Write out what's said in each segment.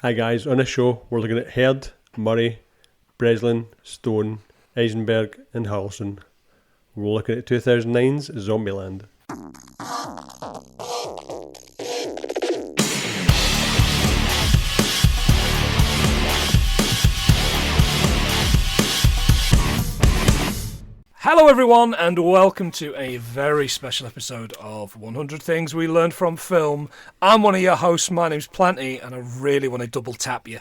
Hi guys, on this show we're looking at Heard, Murray, Breslin, Stone, Eisenberg and Harrelson. We're looking at 2009's Zombieland. Hello everyone and welcome to a very special episode of 100 Things We Learned from Film. I'm one of your hosts, my name's Planty, and I really want to double tap you.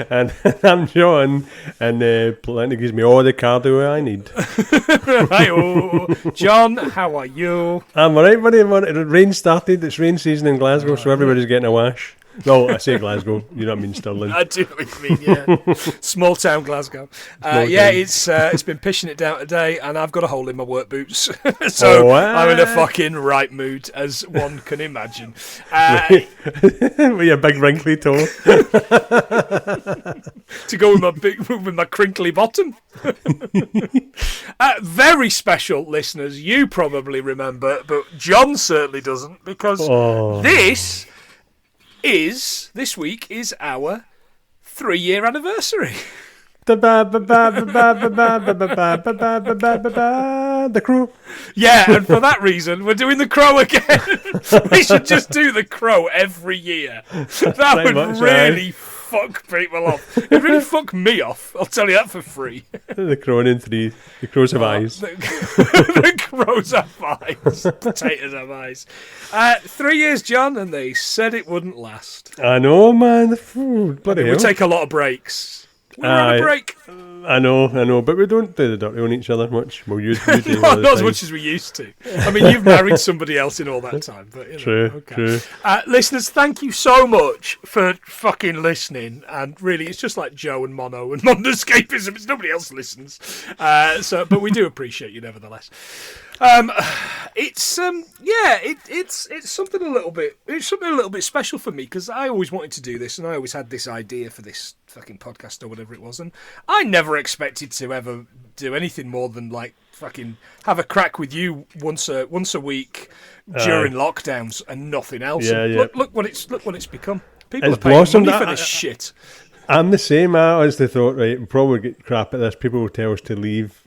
And I'm John, and Planty gives me all the cardio I need. Hi-oh. John, how are you? I'm alright buddy, rain started, it's rain season in Glasgow, so everybody's getting a wash. No, I say Glasgow, you know what I mean, Stirling. I do know what you mean, yeah. Small town Glasgow. It's been pishing it down today, and I've got a hole in my work boots. So I'm in a fucking right mood, as one can imagine. With your big wrinkly toe. To go with my crinkly bottom. Very special listeners, you probably remember, but John certainly doesn't, because this week is our 3-year anniversary. The Crow. Yeah, and for that reason, we're doing The Crow again. We should just do The Crow every year. That would really fuck people off. It'd really fuck me off. I'll tell you that for free. The Crow in 3. The Crows have eyes. The Crows have eyes. Potatoes have eyes. 3 years, John, and they said it wouldn't last. I know, man. The food. Bloody hell. We take a lot of breaks. We're on a break. I know, but we don't do the dirty on each other much. Well, you do. Not as much as we used to. I mean, you've married somebody else in all that time. But, you know, True. Listeners, thank you so much for fucking listening. And really, it's just like Joe and Mono and Mondescapism. It's nobody else listens. But we do appreciate you nevertheless. It's something a little bit special for me, because I always wanted to do this, and I always had this idea for this fucking podcast or whatever it was, and I never expected to ever do anything more than like fucking have a crack with you once a week during lockdowns and nothing else. Yeah. Look what it's become. People are paying money for this shit. I'm the same. I honestly thought, right, we'll probably get crap at this. People will tell us to leave.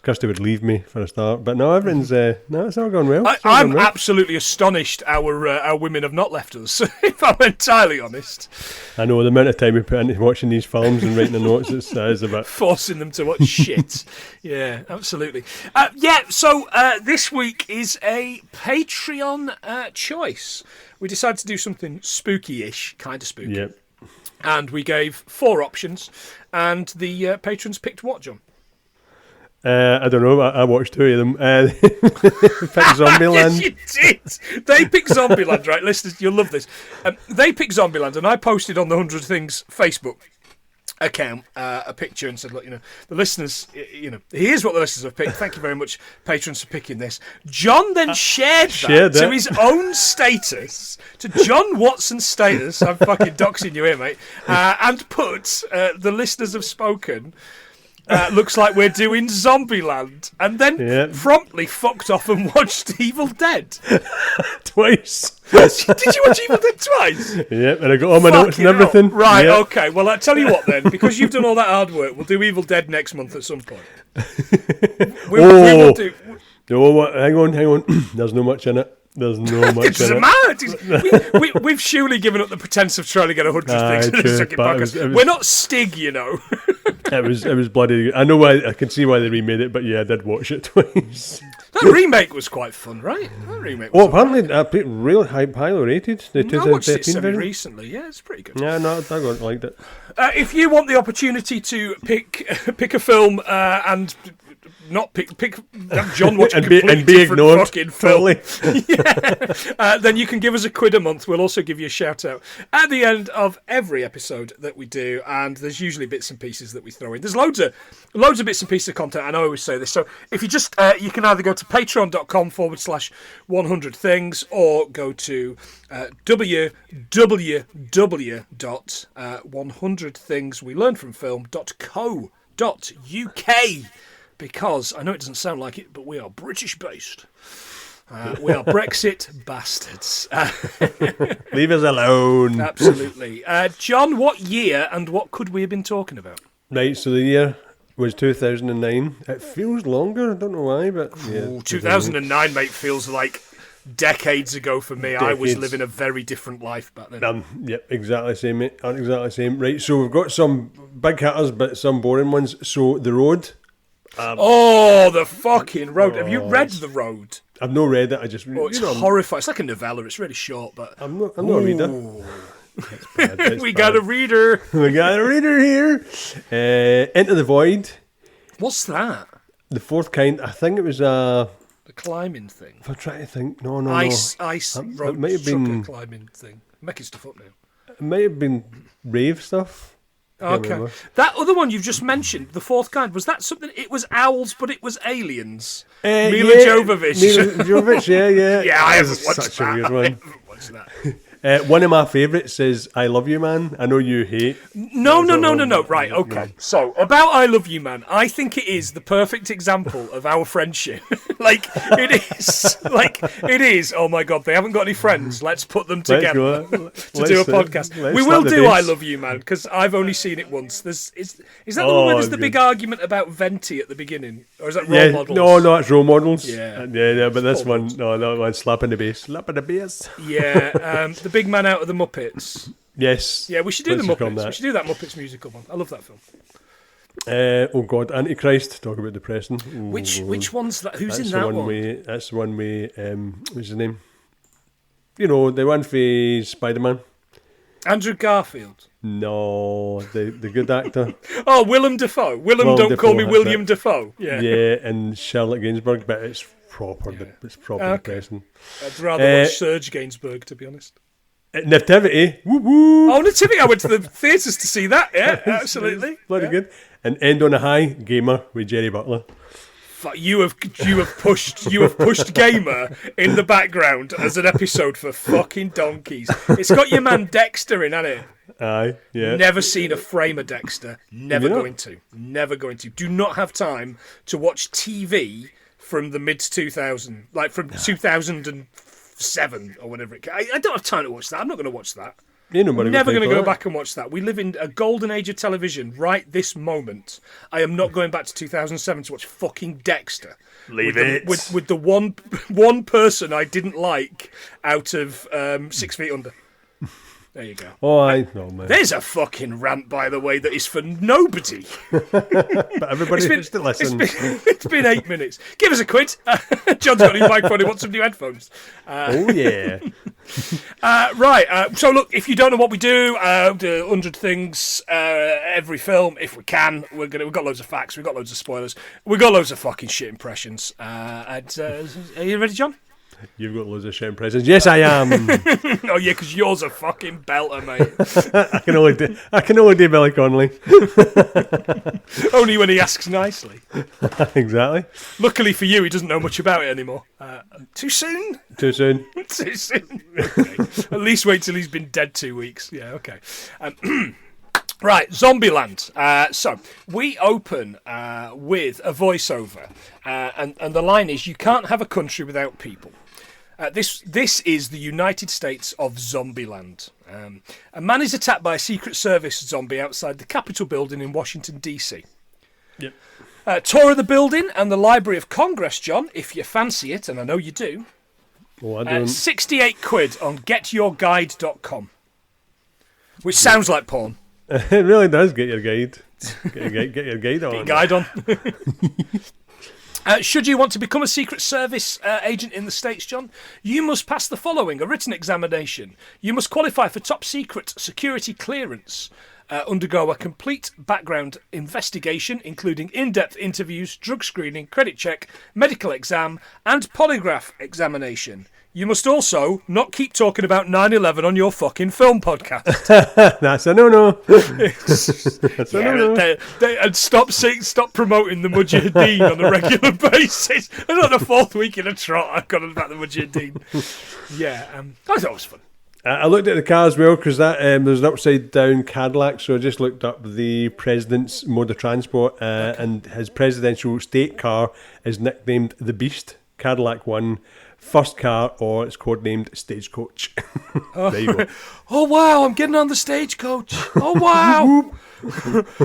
Kirsty would leave me for a start, but no, everything's it's all going well. I'm absolutely astonished our women have not left us, if I'm entirely honest. I know the amount of time we put into watching these films and writing the notes is a bit forcing them to watch shit. Yeah, absolutely. So this week is a Patreon choice. We decided to do something spooky-ish, kind of spooky. Yep. And we gave 4 options, and the patrons picked what, John? I don't know. I watched 2 of them. Picked Zombieland. Yes, you did. They picked Zombieland, right? Listeners, you'll love this. They picked Zombieland, and I posted on the 100 Things Facebook account a picture and said, look, the listeners, here's what the listeners have picked. Thank you very much, patrons, for picking this. John then shared that to his own status, to John Watson's status. I'm fucking doxing you here, mate. And put the listeners have spoken. Looks like we're doing Zombieland, and then promptly fucked off and watched Evil Dead twice. Did you watch Evil Dead twice? Yep, and I got all my notes and everything. Right, okay. Well, I'll tell you what then, because you've done all that hard work, we'll do Evil Dead next month at some point. We will do. No, hang on. There's no much in it. There's no much in it. We've surely given up the pretense of trying to get 100 things in a second podcast. We're not Stig, It was bloody. I know why. I can see why they remade it, but yeah, I did watch it twice. That remake was quite fun, right? That remake was apparently really highly rated. The 2013 I watched it version recently. Yeah, it's pretty good. Yeah, no, I liked it. If you want the opportunity to pick a film and not pick John watching a completely different ignored, fucking film. Then you can give us £1 a month. We'll also give you a shout out at the end of every episode that we do, and there's usually bits and pieces that we throw in. There's loads of bits and pieces of content, and I always say this. So if you just you can either go to patreon.com/100 things or go to www.100thingswelearnedfromfilm.co.uk. Because I know it doesn't sound like it, but we are British based. We are Brexit bastards. Leave us alone. Absolutely. John, what year and what could we have been talking about? Right, so the year was 2009. It feels longer, I don't know why, but yeah. Ooh, 2009, mate, feels like decades ago for me. I was Decades. living a very different life back then. Yep, exactly the same, mate. Aren't exactly the same. Right, so we've got some big hitters, but some boring ones. So The Road. The fucking Road. Have you read The Road? I've not read it. I just It's horrifying. It's like a novella. It's really short, but I'm not a reader. It's bad, it's we bad. got a reader. We got a reader here. Into the Void. What's that? The Fourth Kind. I think it was The climbing thing. if I try to think, no. Ice It road might have been- trucker climbing thing. I'm making stuff up now. It might have been rave stuff. Can't Okay. remember. That other one you've just mentioned, The Fourth Kind, was that something? It was owls, but it was aliens. Mila Jovovich. Mila Jovovich, yeah. Yeah, I That haven't was watched such that. a weird I one. haven't watched that. One of my favourites is I Love You Man. I know you hate. No. Right, okay. So, about I Love You Man, I think it is the perfect example of our friendship. It is. Oh my God, they haven't got any friends. Let's put them together to do a podcast. We will do I Love You Man, because I've only seen it once. Is that the one where there's the big argument about Venti at the beginning? Or is that Role Models? No, it's Role Models. Yeah. But this one, that one's slapping the bass. Slapping the bass. Yeah, the big man out of the Muppets. Yes. Yeah, we should do the Let's call Muppets. that. We should do that Muppets musical one. I love that film. Oh God, Antichrist. Talk about depressing. Ooh. Which one's that? Who's That's in the that one? That's the one with what's his name? You know, the one for Spider-Man. Andrew Garfield. No, the good actor. Oh, Willem Dafoe. Don't call me Dafoe, William that's Dafoe. Yeah. Yeah, and Charlotte Gainsbourg, but it's proper. Yeah. It's proper Okay. depressing. I'd rather watch Serge Gainsbourg, to be honest. Nativity. Woo woo. Oh, Nativity. I went to the theatres to see that. Yeah, absolutely. Bloody good. And End on a High, Gamer with Jerry Butler. Fuck, you have pushed Gamer in the background as an episode for fucking donkeys. It's got your man Dexter in, hasn't it? Aye, yeah. Never seen a frame of Dexter. Never You know? going to. Never going to. Do not have time to watch TV from the mid 2000s, like from 2007 or whatever. I don't have time to watch that. I'm not going to watch that. Never going to go back and watch that. We live in a golden age of television right this moment. I am not going back to 2007 to watch fucking Dexter. Leave with it. With the one person I didn't like out of 6 Feet Under. There you go. Oh, I know, man. There's a fucking rant, by the way, that is for nobody. But everybody has to listen. It's been 8 minutes. Give us a quid. John's got a new microphone. He wants some new headphones. Oh, yeah. Right. So, look, if you don't know what we do 100 things every film, if we can. We've got loads of facts. We've got loads of spoilers. We've got loads of fucking shit impressions. Are you ready, John? You've got loads of shit impressions. Yes, I am. Oh, yeah, because yours a fucking belter, mate. I can only do Billy Connolly. Only when he asks nicely. Exactly. Luckily for you, he doesn't know much about it anymore. Too soon? Too soon. Too soon. Okay. At least wait till he's been dead 2 weeks. Yeah, okay. Right, Zombieland. So we open with a voiceover, and the line is, "You can't have a country without people." This is the United States of Zombieland. A man is attacked by a Secret Service zombie outside the Capitol building in Washington, D.C. Yep. Tour of the building and the Library of Congress, John, if you fancy it, and I know you do. Oh, I don't. 68 quid on getyourguide.com. Which sounds like porn. It really does. Get your guide. Get your guide on. Get your guide on. Should you want to become a Secret Service agent in the States, John, you must pass the following: a written examination. You must qualify for top secret security clearance. Undergo a complete background investigation, including in-depth interviews, drug screening, credit check, medical exam, and polygraph examination. You must also not keep talking about 9/11 on your fucking film podcast. That's a no-no. That's a no-no. And stop promoting the Mujahideen on a regular basis. I don't know, the fourth week in a trot I've got about the Mujahideen. Yeah, I thought it was fun. I looked at the car as well because that there's an upside-down Cadillac, so I just looked up the president's mode of transport, and his presidential state car is nicknamed the Beast. Cadillac won first car, or it's codenamed Stagecoach. There you go. Oh wow, I'm getting on the stagecoach. Oh wow.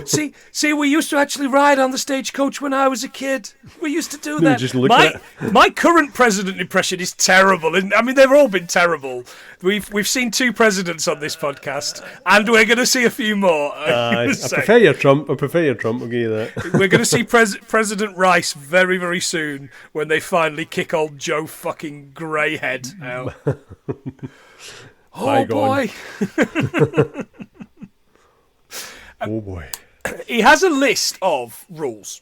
see, we used to actually ride on the stagecoach when I was a kid. We used to do that. Just look at it. My current president impression is terrible. I mean, they've all been terrible. We've seen 2 presidents on this podcast, and we're going to see a few more. I prefer your Trump. I'll give you that. We're going to see President Rice very, very soon when they finally kick old Joe fucking Greyhead out. Oh boy. Oh boy. He has a list of rules.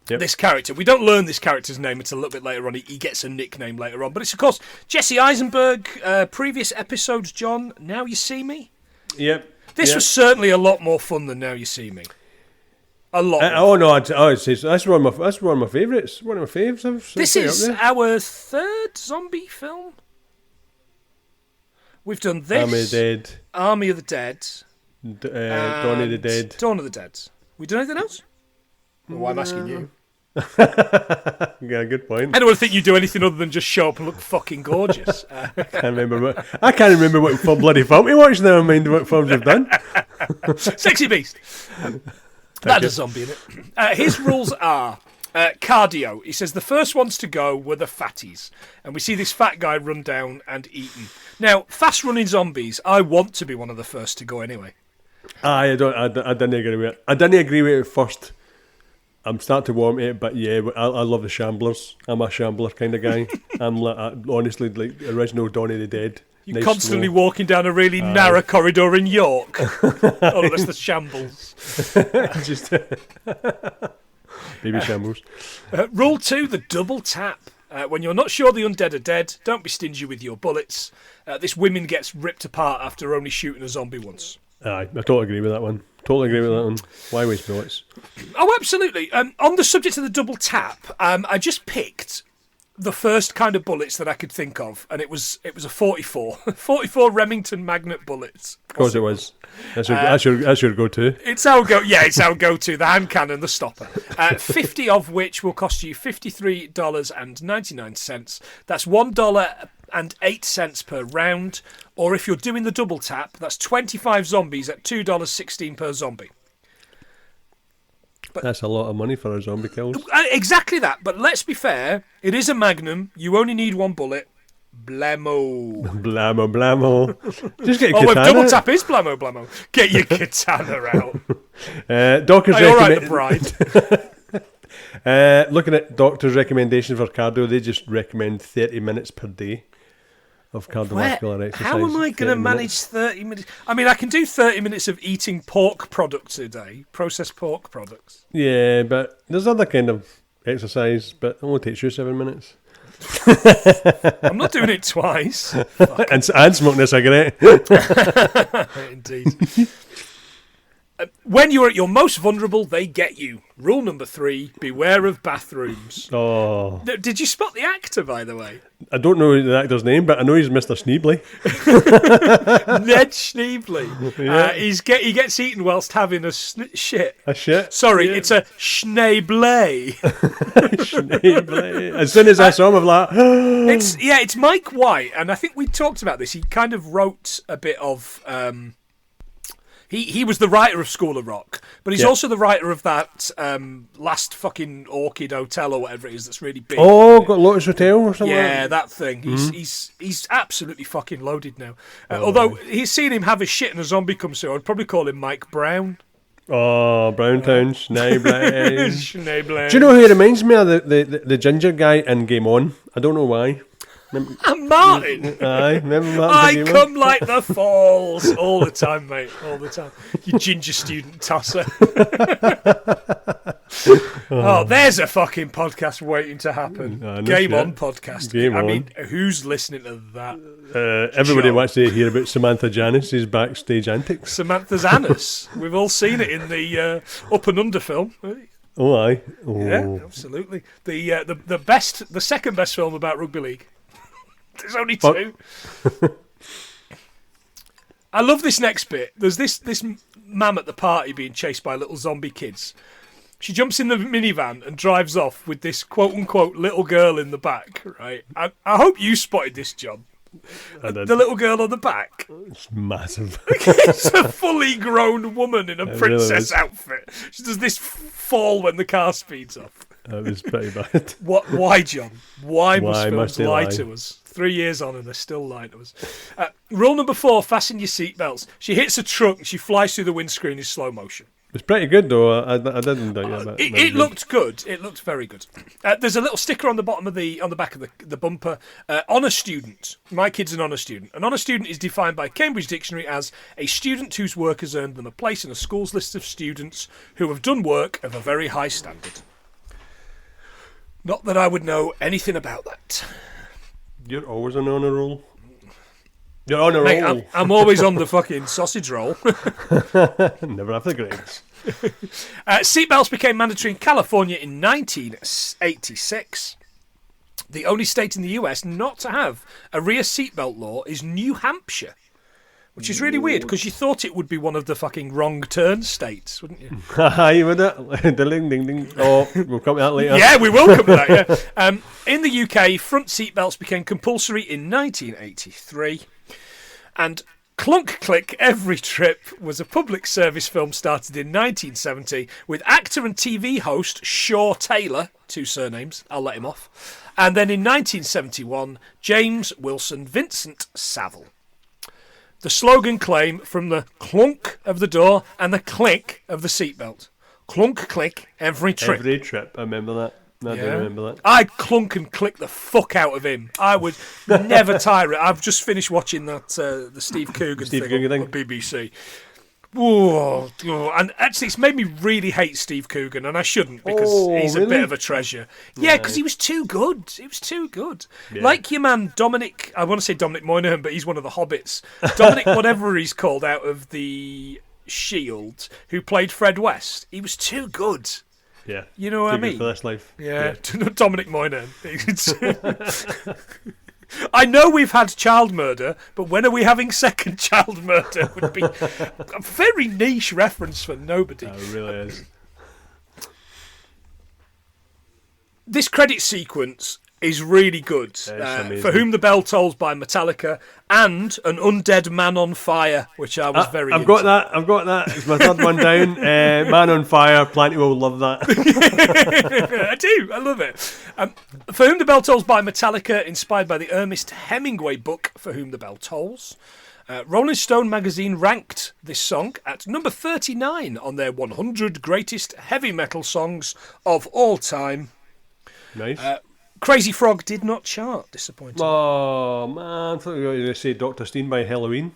Yep. This character. We don't learn this character's name until a little bit later on. He gets a nickname later on. But it's, of course, Jesse Eisenberg. Previous episodes, John. Now You See Me. Yep. This was certainly a lot more fun than Now You See Me. A lot. I'd say so. That's one of my favourites. One of my faves. This is our 3rd zombie film. We've done this. Army of the Dead. Dawn of the Dead. Dawn of the Dead. We done anything else? Well, I'm asking you. Yeah, good point. I don't want to think you do anything other than just show up and look fucking gorgeous. I can't remember what bloody film we watched. Never mind what films we've done. Sexy Beast. That has a zombie in it. His rules are cardio. He says the first ones to go were the fatties, and we see this fat guy run down and eaten. Now, fast-running zombies, I want to be one of the first to go anyway. I didn't agree with it. I didn't agree with it first. I'm starting to warm to it, but yeah, I love the Shamblers. I'm a Shambler kind of guy. I'm honestly like the original Dawn of the Dead. You're nice constantly walking down a really narrow corridor in York. Oh, that's the Shambles. Just baby Shambles. Rule 2, the double tap. When you're not sure the undead are dead, don't be stingy with your bullets. This woman gets ripped apart after only shooting a zombie once. Aye, I totally agree with that one. Why waste bullets? Oh, absolutely. On the subject of the double tap, I just picked the first kind of bullets that I could think of, and it was a 44 Remington Magnet bullets. Of course it was. That's your go-to. It's our go-to. The hand cannon, the stopper. 50 of which will cost you $53.99. That's $1.08 per round. Or if you're doing the double tap, that's 25 zombies at $2.16 per zombie. But that's a lot of money for a zombie kills. Exactly that. But let's be fair. It is a Magnum. You only need 1 bullet. Blammo. Blammo. Just get a katana. Well, double tap is blammo. Get your katana out. Doctors the bride. Looking at doctors' recommendations for cardio, they just recommend 30 minutes per day of cardiovascular exercise. How am I going to manage 30 minutes? I mean, I can do 30 minutes of eating pork products a day, processed pork products. Yeah, but there's other kind of exercise, but it only takes you 7 minutes. I'm not doing it twice. and smoking a cigarette. Indeed. When you're at your most vulnerable, they get you. Rule number 3, beware of bathrooms. Oh. Did you spot the actor, by the way? I don't know the actor's name, but I know he's Mr. Schneebly. Ned Schneebly. Yeah. He gets eaten whilst having a shit. A shit? Sorry, yeah. It's a Schneeblay. Schneeblay. As soon as I saw him, I'm like... it's Mike White, and I think we talked about this. He kind of wrote a bit of... He was the writer of School of Rock, but he's also the writer of that last fucking Orchid Hotel or whatever it is that's really big. Oh, got Lotus Hotel or something? Yeah, that thing. He's absolutely fucking loaded now. Although he's seen him have a shit and a zombie comes through, I'd probably call him Mike Brown. Oh, Browntown, Schneebly. Schneebly. Do you know who he reminds me of? The ginger guy in Game On. I don't know why. Martin. Aye, remember Martin? I come like the falls all the time, mate. All the time. You ginger student tosser. Oh, there's a fucking podcast waiting to happen. Game On podcast. I mean, who's listening to that? Everybody wants to hear about Samantha Janice's backstage antics. Samantha's anus. We've all seen it in the Up and Under film. Oh, aye. Oh. Yeah, absolutely. The second best film about rugby league. There's only 2. I love this next bit. There's this mam at the party being chased by little zombie kids She jumps in the minivan and drives off with this quote-unquote little girl in the back, right? I hope you spotted this, John. The little girl on the back. It's massive. It's a fully grown woman in a princess really outfit. She does this fall when the car speeds up. That was pretty bad. Why, John? Why must films they lie to us? 3 years on and they're still lying to us. Rule number 4, fasten your seatbelts. She hits a truck and she flies through the windscreen in slow motion. It's pretty good though. I didn't doubt that. It looked good. It looked very good. There's a little sticker on the bottom of on the back of the bumper. Honour student. My kid's an honour student. An honour student is defined by Cambridge Dictionary as a student whose work has earned them a place in a school's list of students who have done work of a very high standard. Not that I would know anything about that. You're always on a roll. You're on a Mate, roll. I'm always on the fucking sausage roll. Never have the grades. Seatbelts became mandatory in California in 1986. The only state in the US not to have a rear seatbelt law is New Hampshire, which is really weird because you thought it would be one of the fucking wrong turn states, wouldn't you? Aye, with it. Ding, ding, ding. Oh, we'll come to that later. Yeah, we will come to that, yeah. In the UK, front seatbelts became compulsory in 1983. And Clunk Click Every Trip was a public service film started in 1970 with actor and TV host Shaw Taylor, 2 surnames, I'll let him off. And then in 1971, James Wilson Vincent Saville. The slogan came from the clunk of the door and the click of the seatbelt. Clunk click every trip. Every trip, I remember that. I do remember that. I'd clunk and click the fuck out of him. I would never tire it. I've just finished watching that the Steve Coogan thing on BBC. Whoa, and actually, it's made me really hate Steve Coogan, and I shouldn't because he's a bit of a treasure. Yeah, because he was too good. He was too good. Yeah. Like your man Dominic. I want to say Dominic Moynihan, but he's one of the hobbits. Dominic, whatever he's called, out of the Shield, who played Fred West. He was too good. Yeah, you know what I mean. For this life. Yeah. Dominic Moynihan. I know we've had child murder, but when are we having second child murder? Would be a very niche reference for nobody. It really is. This credit sequence is really good. For Whom the Bell Tolls by Metallica and An Undead Man on Fire, which I was very I've got that. It's my third one down. Man on Fire, plenty will love that. I do. I love it. For Whom the Bell Tolls by Metallica, inspired by the Ernest Hemingway book For Whom the Bell Tolls. Rolling Stone magazine ranked this song at number 39 on their 100 greatest heavy metal songs of all time. Nice. Crazy Frog did not chart, disappointing. Oh, man. I thought you were going to say Dr. Steen by Halloween.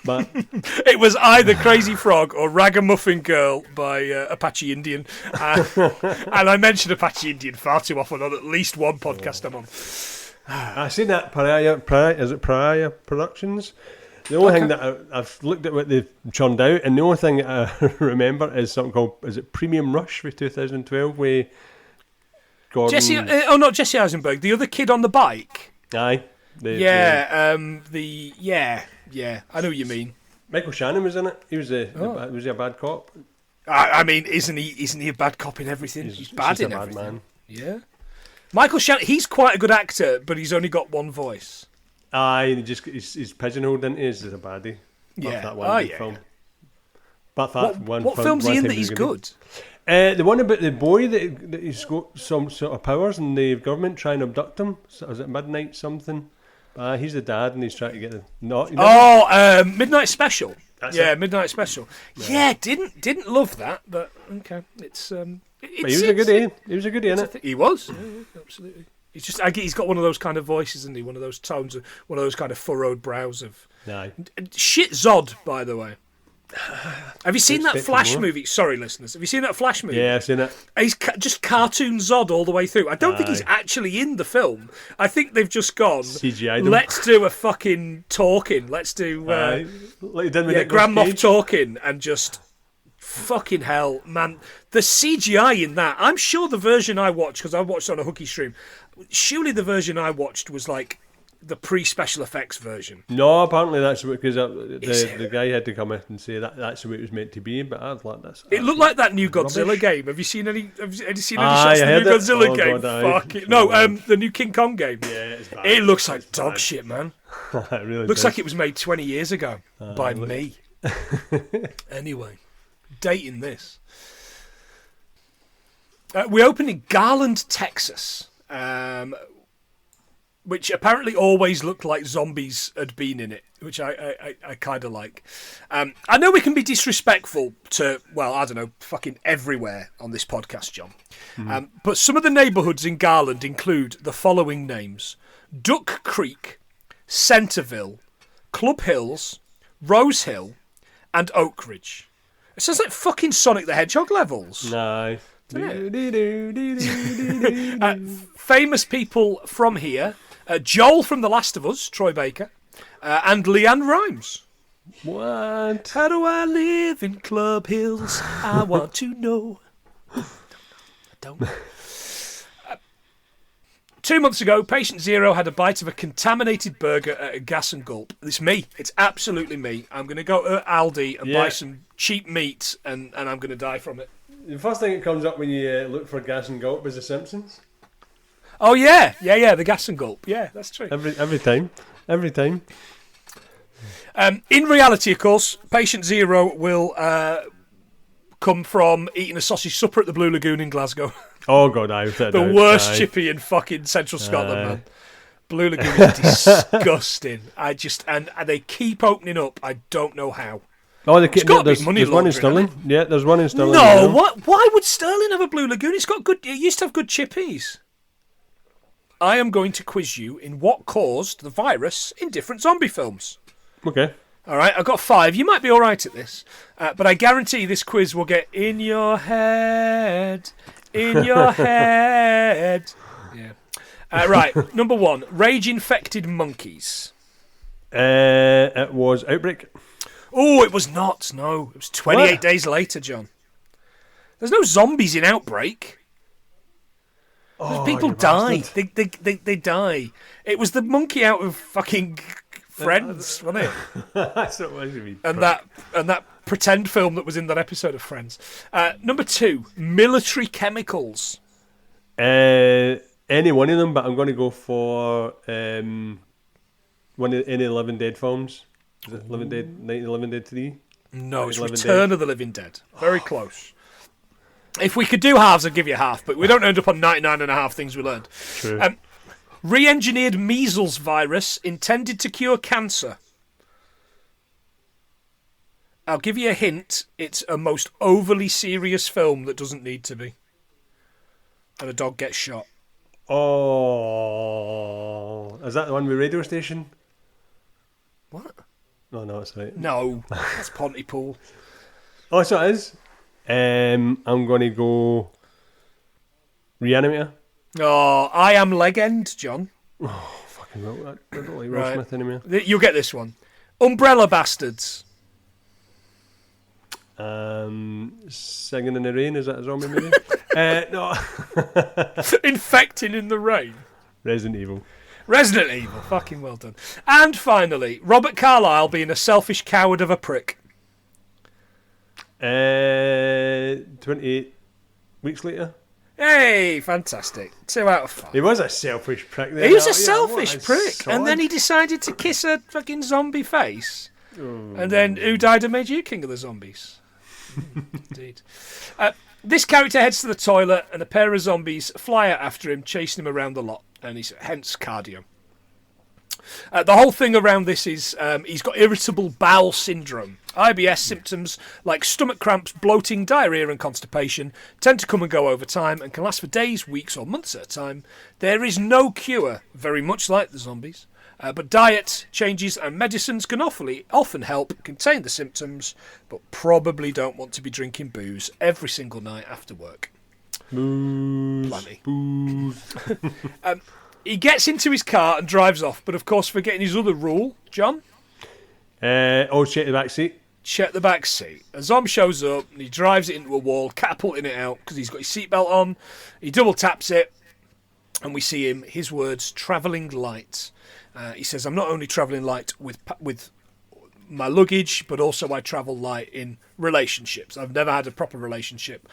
But it was either Crazy Frog or Ragamuffin Girl by Apache Indian. And I mention Apache Indian far too often on at least one podcast I'm on. I've seen that is it Pariah Productions? The only thing that I've looked at what they've churned out, and the only thing that I remember is something called, is it Premium Rush for 2012 with Gordon... not Jesse Eisenberg, the other kid on the bike. Aye. I know what you mean. Michael Shannon was in it. He was was he a bad cop? I mean, isn't he a bad cop in everything? He's bad in everything. Bad man. Yeah. Michael Shannon, he's quite a good actor, but he's only got one voice. Aye, he's pigeonholed into he's a baddie. Yeah. That one film. But that what film's he in that he's good? The one about the boy that he's got some sort of powers and the government trying to abduct him. So is it Midnight something? He's the dad and he's trying to get the Midnight Special. That's it. Midnight Special. Yeah, didn't love that, but okay, it's. But he was a goodie. He was a goodie in it. He was, absolutely. He's just. He's got one of those kind of voices, isn't he? One of those tones, one of those kind of furrowed brows of. Aye. Shit Zod, by the way. Have you seen that Flash movie? Sorry, listeners. Have you seen that Flash movie? Yeah, I've seen it. He's just cartoon Zod all the way through. I don't think he's actually in the film. I think they've just gone, CGI'd him. Let's do a fucking talking. Let's do Grand Moff talking and just fucking hell, man. The CGI in that, I'm sure the version I watched, because I watched on a hooky stream, surely the version I watched was like the pre-special effects version. No, apparently that's because Is the guy had to come in and say that's the way it was meant to be. But I thought this. It looked like that new Godzilla rubbish. game. Have you seen any? Have you seen any shots of the new Godzilla game? Fuck it. No, the new King Kong game. Yeah, it's bad. It looks like dog shit, man. It really Looks does. like it was made 20 years ago by me. Anyway, dating this. We opened in Garland, Texas. Which apparently always looked like zombies had been in it, which I kind of like. I know we can be disrespectful to, well, I don't know, fucking everywhere on this podcast, John. But some of the neighbourhoods in Garland include the following names: Duck Creek, Centerville, Club Hills, Rose Hill, and Oak Ridge. It sounds like fucking Sonic the Hedgehog levels. Nice. Famous people from here: Joel from The Last of Us, Troy Baker, and Leanne Rimes. What? How do I live in Club Hills? I want to know. I don't know. 2 months ago, patient zero had a bite of a contaminated burger at a Gas and Gulp. It's me. It's absolutely me. I'm going to go to Aldi and buy some cheap meat, and I'm going to die from it. The first thing that comes up when you look for Gas and Gulp is The Simpsons. Oh, yeah, the Gas and Gulp. Yeah, that's true. Every time. In reality, of course, patient zero will come from eating a sausage supper at the Blue Lagoon in Glasgow. Oh, God, I've said The worst chippy in fucking central Scotland, man. Blue Lagoon is disgusting. And they keep opening up. I don't know how. Oh, It's got to be money there's one in laundering, Stirling. Yeah, there's one in Stirling. No, what? Why would Stirling have a Blue Lagoon? It used to have good chippies. I am going to quiz you in what caused the virus in different zombie films. Okay. All right, I've got 5. You might be all right at this, but I guarantee this quiz will get in your head. In your head. Yeah. Right, number 1, rage-infected monkeys. It was Outbreak. Oh, it was not. No, it was 28 days later, John. There's no zombies in Outbreak. People die. They die. It was the monkey out of fucking Friends, wasn't it? That's what it was. And that pretend film that was in that episode of Friends. Number 2, military chemicals. Any one of them, but I'm going to go for one of any Living Dead films. Is it Living Dead? Night of the Living Dead 3? No, it's Return of the Living Dead. Very close. If we could do halves, I'd give you half, but we don't end up on 99 and a half things we learned. True. Re-engineered measles virus intended to cure cancer. I'll give you a hint. It's a most overly serious film that doesn't need to be. And a dog gets shot. Oh, is that the one with Radio Station? What? No, it's right. No, that's Pontypool. Oh, so it is. I'm going to go Reanimator. Oh, I Am Legend, John. Oh, fucking hell. I don't like Will Smith anymore. You'll get this one. Umbrella Bastards. Singing in the Rain, is that a zombie movie? No. Infecting in the Rain. Resident Evil. Resident Evil, fucking well done. And finally, Robert Carlyle being a selfish coward of a prick. 28 weeks later. Hey, fantastic. 2 out of 5. He was a selfish prick there. He was a selfish prick. Sod. And then he decided to kiss a fucking zombie face. And then who died and made you king of the zombies? Indeed. This character heads to the toilet and a pair of zombies fly out after him, chasing him around the lot. And he's hence cardio. The whole thing around this is he's got irritable bowel syndrome. IBS symptoms like stomach cramps, bloating, diarrhea and constipation tend to come and go over time and can last for days, weeks or months at a time. There is no cure, very much like the zombies, but diet changes and medicines can often help contain the symptoms, but probably don't want to be drinking booze every single night after work. Booze. Plenty. Booze. He gets into his car and drives off, but of course forgetting his other rule, John. Check the back seat. Check the back seat. A zombie shows up and he drives it into a wall, catapulting it out because he's got his seatbelt on. He double taps it and we see him, his words, travelling light. He says, I'm not only travelling light with my luggage, but also I travel light in relationships. I've never had a proper relationship.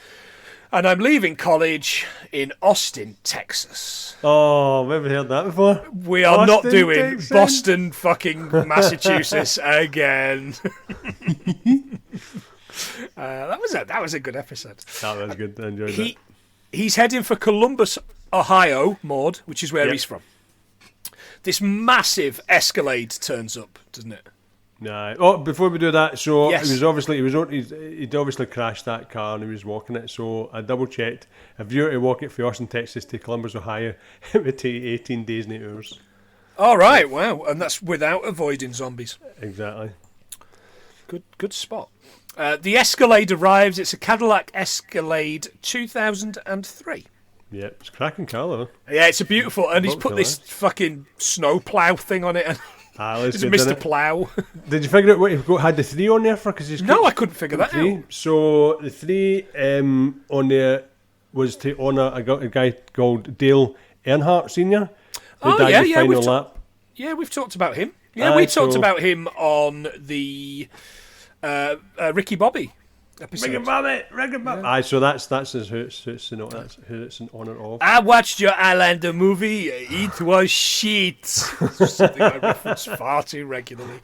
And I'm leaving college in Austin, Texas. Oh, we've never heard that before. We are not Austin, doing Texas. Boston, fucking Massachusetts again. That was a good episode. That was good. I enjoyed that. He's heading for Columbus, Ohio, Maud, which is where he's from. This massive Escalade turns up, doesn't it? Nah. Oh, before we do that, so Yes. he'd obviously crashed that car and he was walking it. So I double checked. If you were to walk it from Austin, Texas to Columbus, Ohio, it would take 18 days and 8 hours. All right, wow, and that's without avoiding zombies. Exactly. Good spot. The Escalade arrives. It's a Cadillac Escalade 2003. Yeah, it's a cracking car though. Yeah, it's a beautiful, and he's put Hopefully. this fucking snow plough thing on it. And It's it's Mr. Plough. Did you figure out what you've had the 3 on there for? Because No, I couldn't figure that out. So the 3 on there was to honour a guy called Dale Earnhart Senior, who died in final lap. We've talked about him. Yeah, we talked about him on the Ricky Bobby episode. Ricky Bobby. Yeah. Aye, so that's who it's in honour of. I watched your Islander movie. It was shit. Something I reference far too regularly.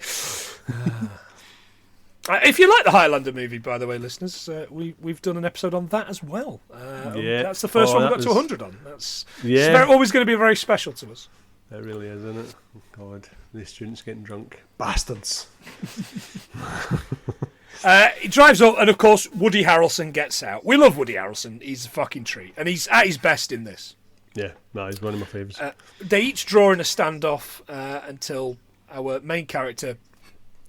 If you like the Highlander movie, by the way, listeners, we've done an episode on that as well. That's the first one we got to 100 on. It's always going to be very special to us. It really is, isn't it? God, these students getting drunk. Bastards. He drives up, and of course, Woody Harrelson gets out. We love Woody Harrelson. He's a fucking treat. And he's at his best in this. Yeah, no, he's one of my favourites. They each draw in a standoff until our main character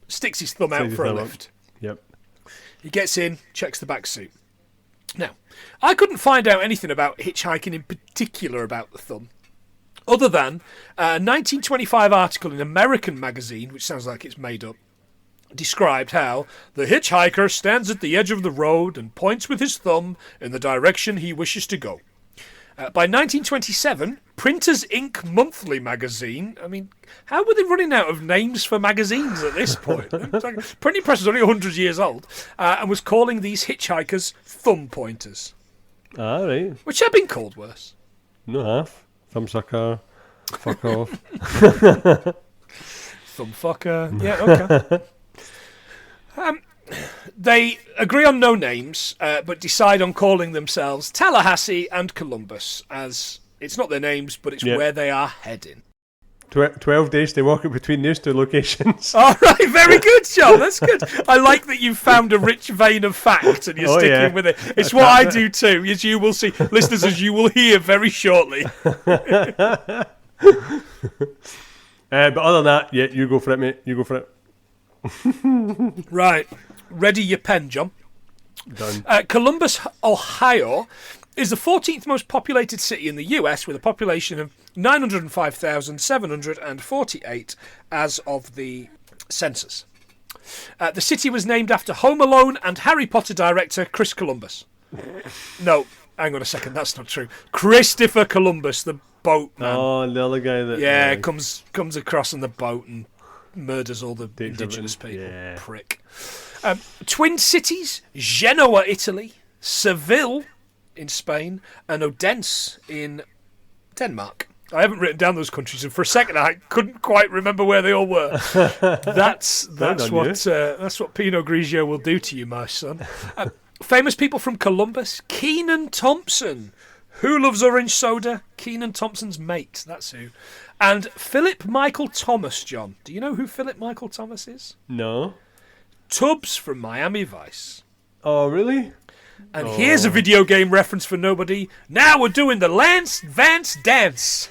sticks his thumb out for a lift. Yep. He gets in, checks the back seat. Now, I couldn't find out anything about hitchhiking in particular about the thumb, other than a 1925 article in American magazine, which sounds like it's made up, described how the hitchhiker stands at the edge of the road and points with his thumb in the direction he wishes to go. By 1927, Printers Inc. Monthly magazine. I mean, how were they running out of names for magazines at this point? Printing Press was only 100 years old and was calling these hitchhikers thumb pointers. Ah, right. Which have been called worse. No half. Thumbsucker. Fuck off. Thumbfucker. Yeah, okay. They agree on no names, but decide on calling themselves Tallahassee and Columbus, as it's not their names, but it's where they are heading. 12 days to walk it between those 2 locations. All right, very good, John. That's good. I like that you've found a rich vein of fact and you're sticking with it. It's what I do too, as you will see, listeners, as you will hear very shortly. But other than that, yeah, you go for it, mate. You go for it. Right. Ready your pen, John. Done. Columbus, Ohio, is the 14th most populated city in the US with a population of 905,748 as of the census. The city was named after Home Alone and Harry Potter director Chris Columbus. No, hang on a second, that's not true. Christopher Columbus, the boatman. Oh, the other guy that... comes across on the boat and murders all the indigenous people. Yeah. Prick. Twin cities, Genoa, Italy, Seville in Spain, and Odense in Denmark. I haven't written down those countries, and for a second I couldn't quite remember where they all were. That's what Pinot Grigio will do to you, my son. Famous people from Columbus: Kenan Thompson. Who loves orange soda? Kenan Thompson's mate. That's who. And Philip Michael Thomas, John. Do you know who Philip Michael Thomas is? No. Tubbs from Miami Vice. Oh, really? And here's a video game reference for nobody. Now we're doing the Lance Vance dance.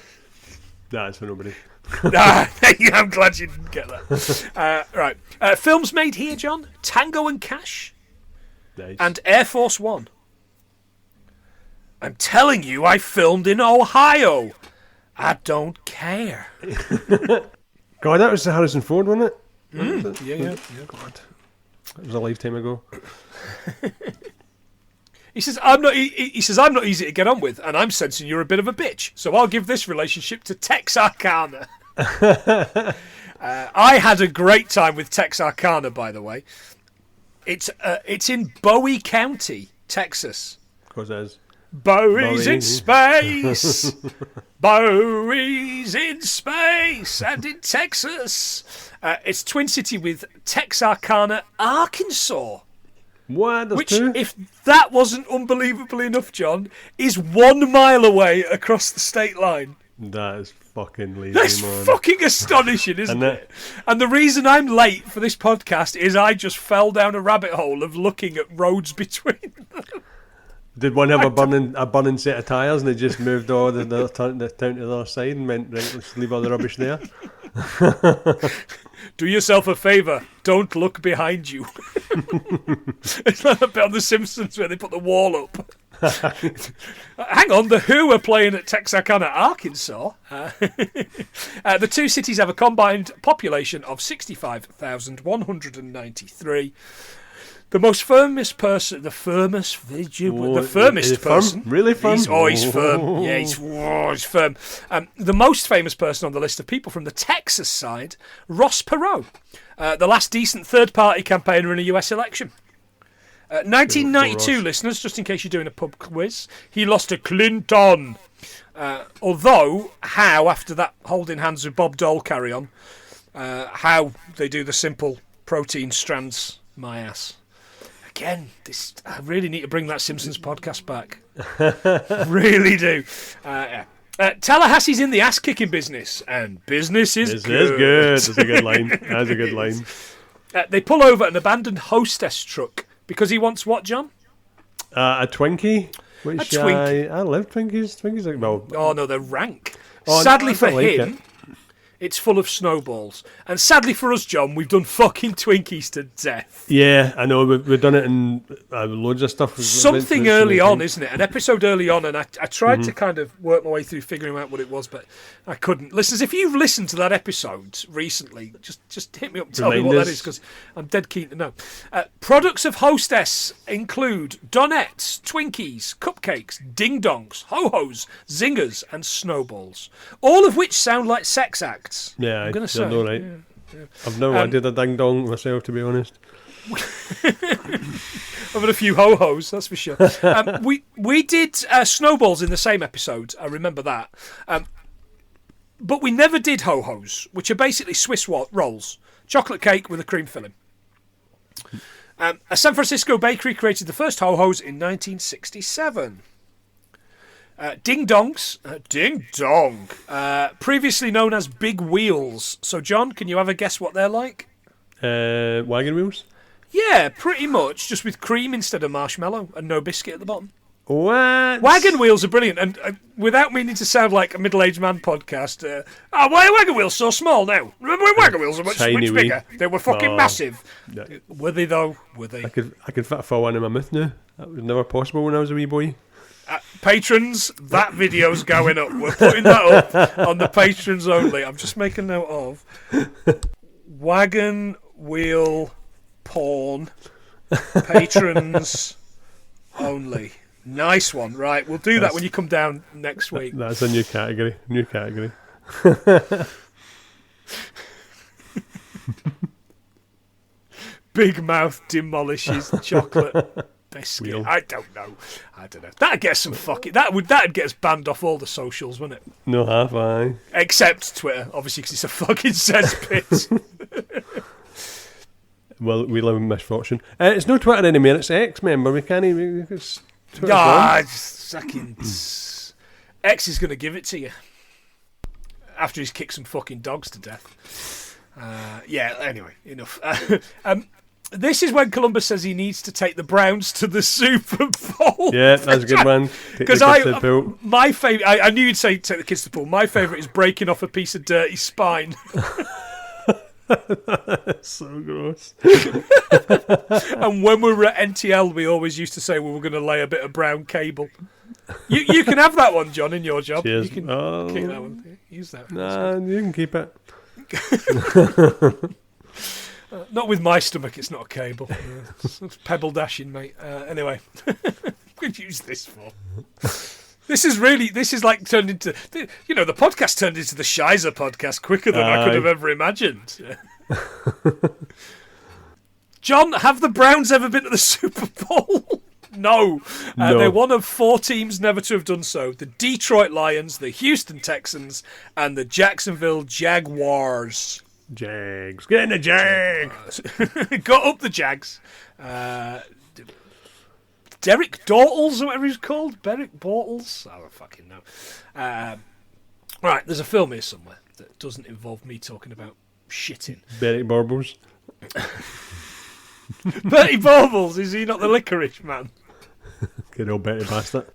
That's for nobody. I'm glad you didn't get that. Right. Films made here, John. Tango and Cash. Nice. And Air Force One. I'm telling you, I filmed in Ohio. I don't care. God, that was the Harrison Ford, wasn't it? Yeah. God. That was a lifetime ago. He says I'm not easy to get on with, and I'm sensing you're a bit of a bitch. So I'll give this relationship to Texarkana. I had a great time with Texarkana, by the way. It's in Bowie County, Texas. Of course it is. Bowie's in space. Bowie's in space and in Texas. It's Twin City with Texarkana, Arkansas. What? There's Which, two? if that wasn't unbelievable enough, John, is 1 mile away across the state line. That is fucking lazy, That's man. fucking astonishing, isn't it? And the reason I'm late for this podcast is I just fell down a rabbit hole of looking at roads between them. Did one have a burning set of tyres and they just moved all the town to the other side and went, right, let's leave all the rubbish there? Do yourself a favour, don't look behind you. It's like a bit on The Simpsons where they put the wall up. Hang on, the Who are playing at Texarkana, Arkansas. The two cities have a combined population of 65,193. The most firmest person, the firmest person. Really firm? He's firm. Yeah, he's firm. The most famous person on the list of people from the Texas side, Ross Perot, the last decent third-party campaigner in a US election. 1992, listeners, just in case you're doing a pub quiz, he lost to Clinton. Although, how, after that holding hands with Bob Dole carry-on, how they do the simple protein strands, my ass. Again, I really need to bring that Simpsons podcast back. Really do. Tallahassee's in the ass-kicking business, and business is good. That's a good line. That's a good line. They pull over an abandoned hostess truck because he wants what, John? A Twinkie. Which A twink. I love Twinkies. Twinkies are, well... Oh, no, they're rank. Oh, Sadly no, for like him... It's full of snowballs. And sadly for us, John, we've done fucking Twinkies to death. Yeah, I know. We've done it in loads of stuff. Something early on, isn't it? An episode early on, and I tried to kind of work my way through figuring out what it was, but I couldn't. Listeners, if you've listened to that episode recently, just hit me up and tell me what that is, because I'm dead keen to know. Products of Hostess include donuts, Twinkies, cupcakes, ding-dongs, ho-hos, zingers, and snowballs, all of which sound like sex acts. Yeah, I'm going to say. All right. Yeah. I've never did a ding dong myself, to be honest. I've had a few ho-hos, that's for sure. We did snowballs in the same episode, I remember that. But we never did ho-hos, which are basically Swiss rolls. Chocolate cake with a cream filling. A San Francisco bakery created the first ho-hos in 1967. Ding-dongs. Ding-dong. Previously known as big wheels. So, John, can you have a guess what they're like? Wagon wheels? Yeah, pretty much. Just with cream instead of marshmallow and no biscuit at the bottom. What? Wagon wheels are brilliant. And without meaning to sound like a middle-aged man podcast, why are wagon wheels so small now? Remember when wagon wheels were much bigger? They were fucking massive. Yeah. Were they, though? Were they? I could fit a full one in my mouth now. That was never possible when I was a wee boy. Patrons, that video's going up. We're putting that up on the patrons only. I'm just making note of wagon wheel porn patrons only. Nice one. Right, we'll do that when you come down next week. That's a new category. Big mouth demolishes chocolate biscuit. Wheel. I don't know. That'd get some that'd get us banned off all the socials, wouldn't it? No half, aye. Except Twitter, obviously, because it's a fucking cesspit. Well, we live in misfortune. It's no Twitter anymore. It's X, member. We can't even. It's fucking X is going to give it to you after he's kicked some fucking dogs to death. Anyway, enough. This is when Columbus says he needs to take the Browns to the Super Bowl. Yeah, that's a good one. Because my favourite, I knew you'd say take the kids to the pool. My favourite is breaking off a piece of dirty spine. That's so gross. And when we were at NTL, we always used to say we were going to lay a bit of brown cable. You can have that one, John, in your job. Cheers. You can keep that one. Use that. Nah, you can keep it. Not with my stomach, it's not a cable. It's pebble dashing, mate. Anyway, what could you use this for? This is like turned into, the podcast turned into the Shizer podcast quicker than I could have ever imagined. John, have the Browns ever been to the Super Bowl? No. They're one of 4 teams never to have done so. The Detroit Lions, the Houston Texans, and the Jacksonville Jaguars. Jags. Get in the Jags. Got up the Jags. Derek Bortles, or whatever he's called. Derek Bortles? I don't fucking know. Right, there's a film here somewhere that doesn't involve me talking about shitting. Bertie Bortles. Bertie Bortles, is he not the licorice man? Good old Bertie bastard.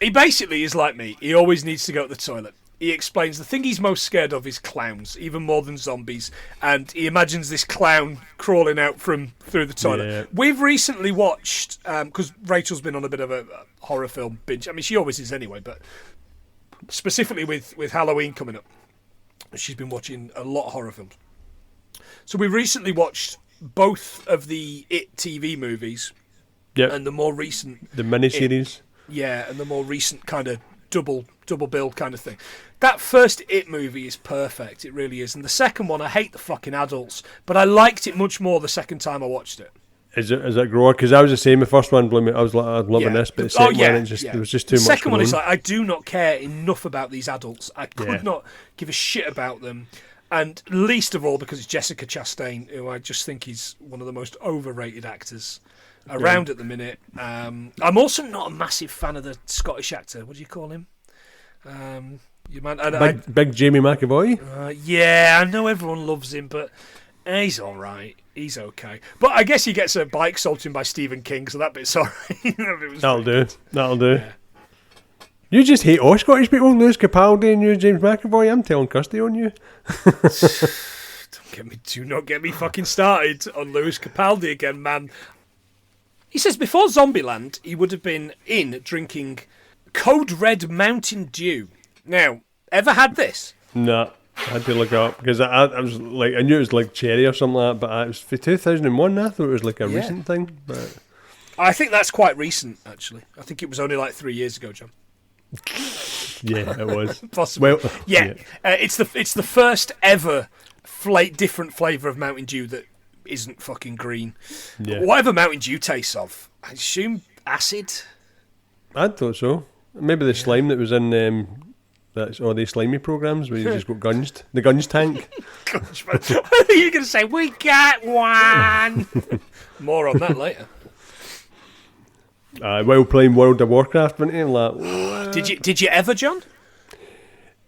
He basically is like me. He always needs to go to the toilet. He explains the thing he's most scared of is clowns, even more than zombies. And he imagines this clown crawling out through the toilet. Yeah. We've recently watched, because Rachel's been on a bit of a horror film binge. I mean, she always is anyway, but specifically with Halloween coming up, she's been watching a lot of horror films. So we recently watched both of the It TV movies. Yep. And the more recent... The miniseries. Yeah, and the more recent kind of double bill kind of thing. That first It movie is perfect. It really is. And the second one, I hate the fucking adults, but I liked it much more the second time I watched it. Is it grower? Because I was the same. The first one, I was like, I'm loving this, but the second one, it was just too much. The second one is like, I do not care enough about these adults. I could not give a shit about them. And least of all because it's Jessica Chastain, who I just think is one of the most overrated actors around at the minute. I'm also not a massive fan of the Scottish actor. What do you call him? Big Jamie McAvoy? Yeah, I know everyone loves him, but he's all right. He's okay. But I guess he gets a bike sold to him by Stephen King, so that bit's all right. That'll do. Yeah. You just hate all Scottish people, Lewis Capaldi and you, James McAvoy. I'm telling Kirsty on you. Do not get me fucking started on Lewis Capaldi again, man. He says before Zombieland, he would have been in drinking Code Red Mountain Dew. Now, ever had this? No, I had to look up because I was like, I knew it was like cherry or something like that, but it was for 2001. I thought it was like a recent thing, but I think that's quite recent. Actually, I think it was only like 3 years ago, John. Yeah, it was. Possibly. Well, yeah. It's the first ever different flavour of Mountain Dew that isn't fucking green. Yeah. Whatever Mountain Dew tastes of, I assume acid. I thought so. Maybe the slime that was in that's all these slimy programs where you just got gunged. The gunge tank. You're going to say we got one. More on that later. While playing World of Warcraft, wasn't he? Like, did you ever, John?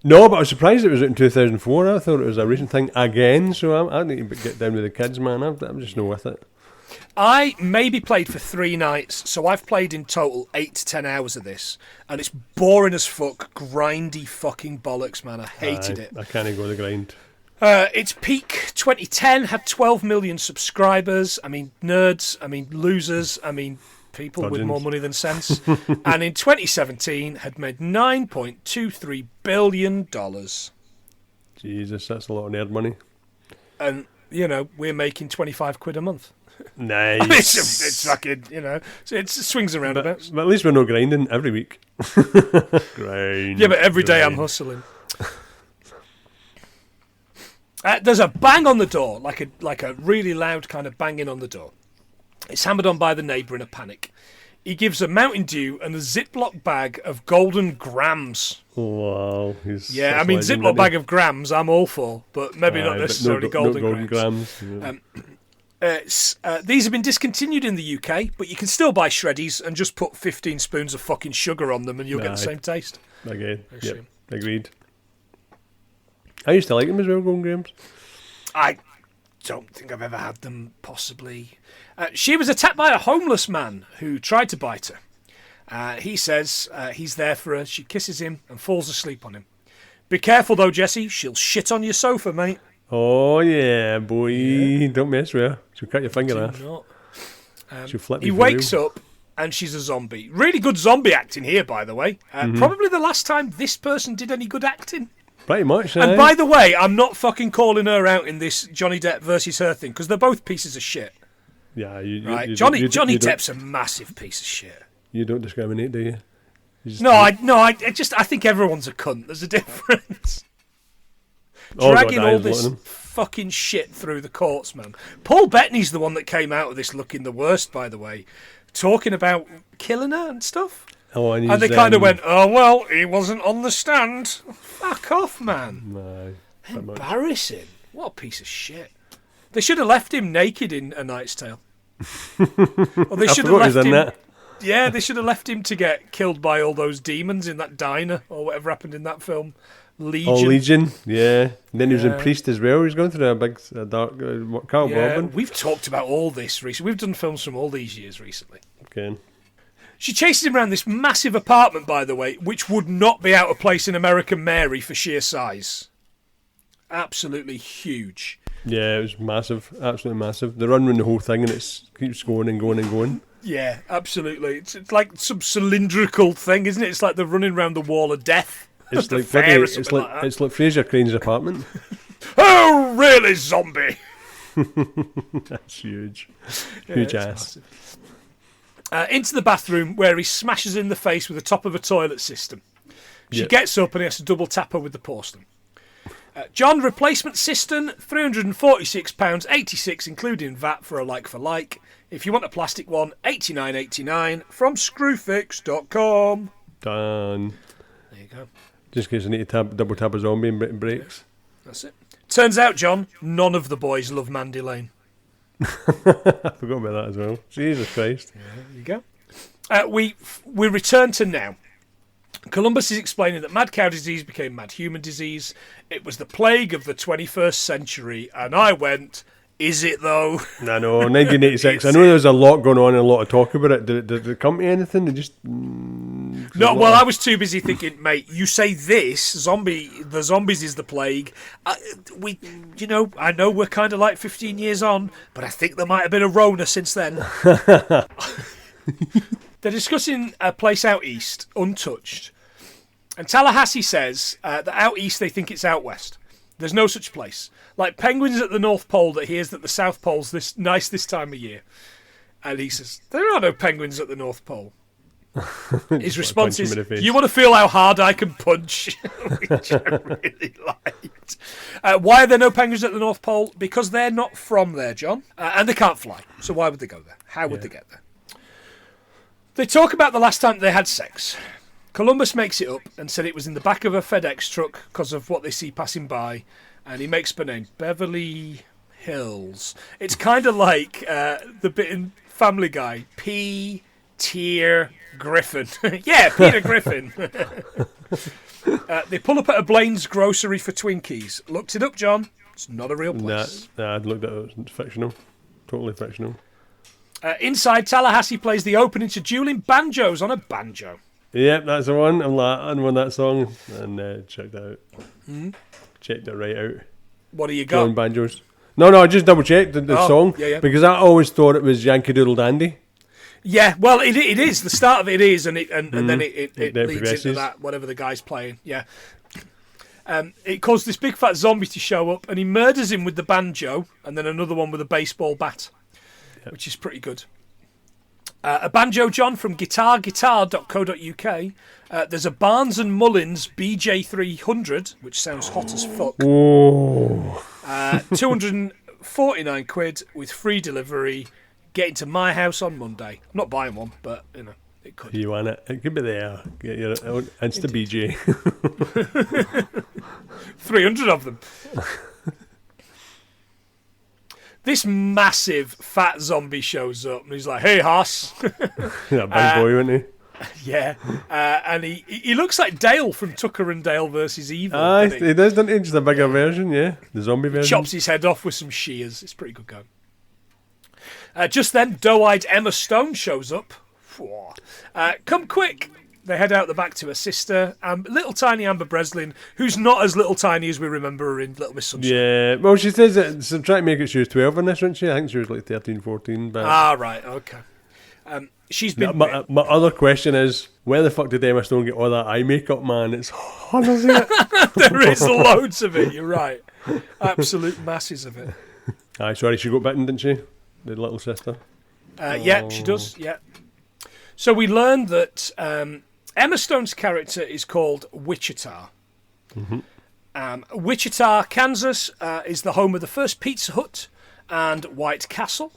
No, but I was surprised it was in 2004. I thought it was a recent thing again. So I need to get down with the kids, man. I'm just not with it. I maybe played for 3 nights, so I've played in total 8 to 10 hours of this, and it's boring as fuck, grindy fucking bollocks, man. I hated it. I can't go the grind. Its peak 2010 had 12 million subscribers. I mean, nerds. I mean, losers. I mean, people with more money than sense. And in 2017 had made $9.23 billion. Jesus, that's a lot of nerd money. And, we're making 25 quid a month. Nice. I mean, it's fucking, it swings around about. But at least we're not grinding every week. Grind. Yeah, but every day I'm hustling. There's a bang on the door, like a really loud kind of banging on the door. It's hammered on by the neighbour in a panic. He gives a Mountain Dew and a Ziploc bag of golden grams. Wow. Yeah, I mean, Ziploc bag of grams I'm all for, but maybe not necessarily golden grams. These have been discontinued in the UK, but you can still buy shreddies and just put 15 spoons of fucking sugar on them and you'll get the same taste. Okay, yep, agreed. I used to like them as well, golden grams. I don't think I've ever had them, possibly. She was attacked by a homeless man who tried to bite her. He says he's there for her. She kisses him and falls asleep on him. Be careful though, Jesse. She'll shit on your sofa, mate. Oh yeah, boy. Yeah. Don't mess with her. She'll cut your finger off. She'll flip you. He wakes up and she's a zombie. Really good zombie acting here, by the way. Probably the last time this person did any good acting. Pretty much, And by the way, I'm not fucking calling her out in this Johnny Depp versus her thing, because they're both pieces of shit. Yeah, Johnny Depp's a massive piece of shit. You don't discriminate, do you? I think everyone's a cunt. There's a difference. Dragging all this fucking shit through the courts, man. Paul Bettany's the one that came out of this looking the worst, by the way, talking about killing her and stuff. Oh, and they kind of went, oh, well, he wasn't on the stand. Fuck off, man. No, embarrassing. What a piece of shit. They should have left him naked in A Knight's Tale. Or they should have left him. That. Yeah, they should have left him to get killed by all those demons in that diner or whatever happened in that film. Legion. Oh, Legion, yeah. And then he was in Priest as well. He was going through a big dark Carl Baldwin. We've talked about all this recently. We've done films from all these years recently. Okay. She chases him around this massive apartment, by the way, which would not be out of place in American Mary for sheer size. Absolutely huge. Yeah, it was massive. Absolutely massive. They run around the whole thing and it keeps going and going and going. Yeah, absolutely. It's like some cylindrical thing, isn't it? It's like they're running around the wall of death. It's like it's like Fraser Crane's apartment. Oh, really, zombie? That's huge. Huge ass. Into the bathroom where he smashes in the face with the top of a toilet system. She gets up and he has to double tap her with the porcelain. John, replacement cistern, £346.86, including VAT for a like-for-like. If you want a plastic one, $89.89 from screwfix.com. Done. There you go. Just in case I need to double tap a zombie and it breaks. That's it. Turns out, John, none of the boys love Mandy Lane. I forgot about that as well. Jesus Christ. Yeah, there you go. We return to now. Columbus is explaining that mad cow disease became mad human disease. It was the plague of the 21st century. And I went, is it though? I know, 1986. I know there was a lot going on and a lot of talk about it. Did it come to anything? They just... No, well, I was too busy thinking, mate, you say this, the zombies is the plague. I know we're kind of like 15 years on, but I think there might have been a Rona since then. They're discussing a place out east, untouched. And Tallahassee says that out east they think it's out west. There's no such place. Like penguins at the North Pole that hears that the South Pole's this time of year. And he says, there are no penguins at the North Pole. His response is, you want to feel how hard I can punch? Which I really liked. Why are there no penguins at the North Pole? Because they're not from there, John. And they can't fly. So why would they go there? How would they get there? They talk about the last time they had sex. Columbus makes it up and said it was in the back of a FedEx truck because of what they see passing by. And he makes the name Beverly Hills. It's kind of like the bit in Family Guy. Peter Griffin. Yeah, Peter Griffin. They pull up at a Blaine's grocery for Twinkies. Looked it up, John. It's not a real place. Nah, I'd looked at it. It's fictional. Totally fictional. Inside, Tallahassee plays the opening to dueling banjos on a banjo. Yep, that's the one. I won that song and checked it out. Mm-hmm. Checked it right out. What do you got? Dueling banjos. No, I just double checked the song because I always thought it was Yankee Doodle Dandy. Yeah, well, it is. The start of it is, and then it leads into that, whatever the guy's playing. Yeah. It caused this big fat zombie to show up, and he murders him with the banjo, and then another one with a baseball bat, which is pretty good. A banjo, John, from guitar.co.uk. There's a Barnes & Mullins BJ300, which sounds hot as fuck. Oh. 249 quid with free delivery. Getting to my house on Monday. I'm not buying one, but, it could. You want it? It could be there. Get your Insta BJ. 300 of them. This massive fat zombie shows up and he's like, hey, Hoss. That big boy, isn't he? Yeah. And he looks like Dale from Tucker and Dale versus Evil. He does, doesn't he? Just a bigger version, yeah. The zombie version. Chops his head off with some shears. It's pretty good going. Just then, doe-eyed Emma Stone shows up. Come quick. They head out the back to her sister, little tiny Amber Breslin, who's not as little tiny as we remember her in Little Miss Sunshine. Yeah, well, she says that she's trying to make it she was 12 in this, wasn't she? I think she was like 13, 14. But right, okay. She's been... My other question is, where the fuck did Emma Stone get all that eye makeup, man? It's hundreds of it. There is loads of it, you're right. Absolute masses of it. Aye, sorry, she got bitten, didn't she? The little sister. Yeah, she does, yeah. So we learned that Emma Stone's character is called Wichita. Wichita, Kansas is the home of the first Pizza Hut and White Castle.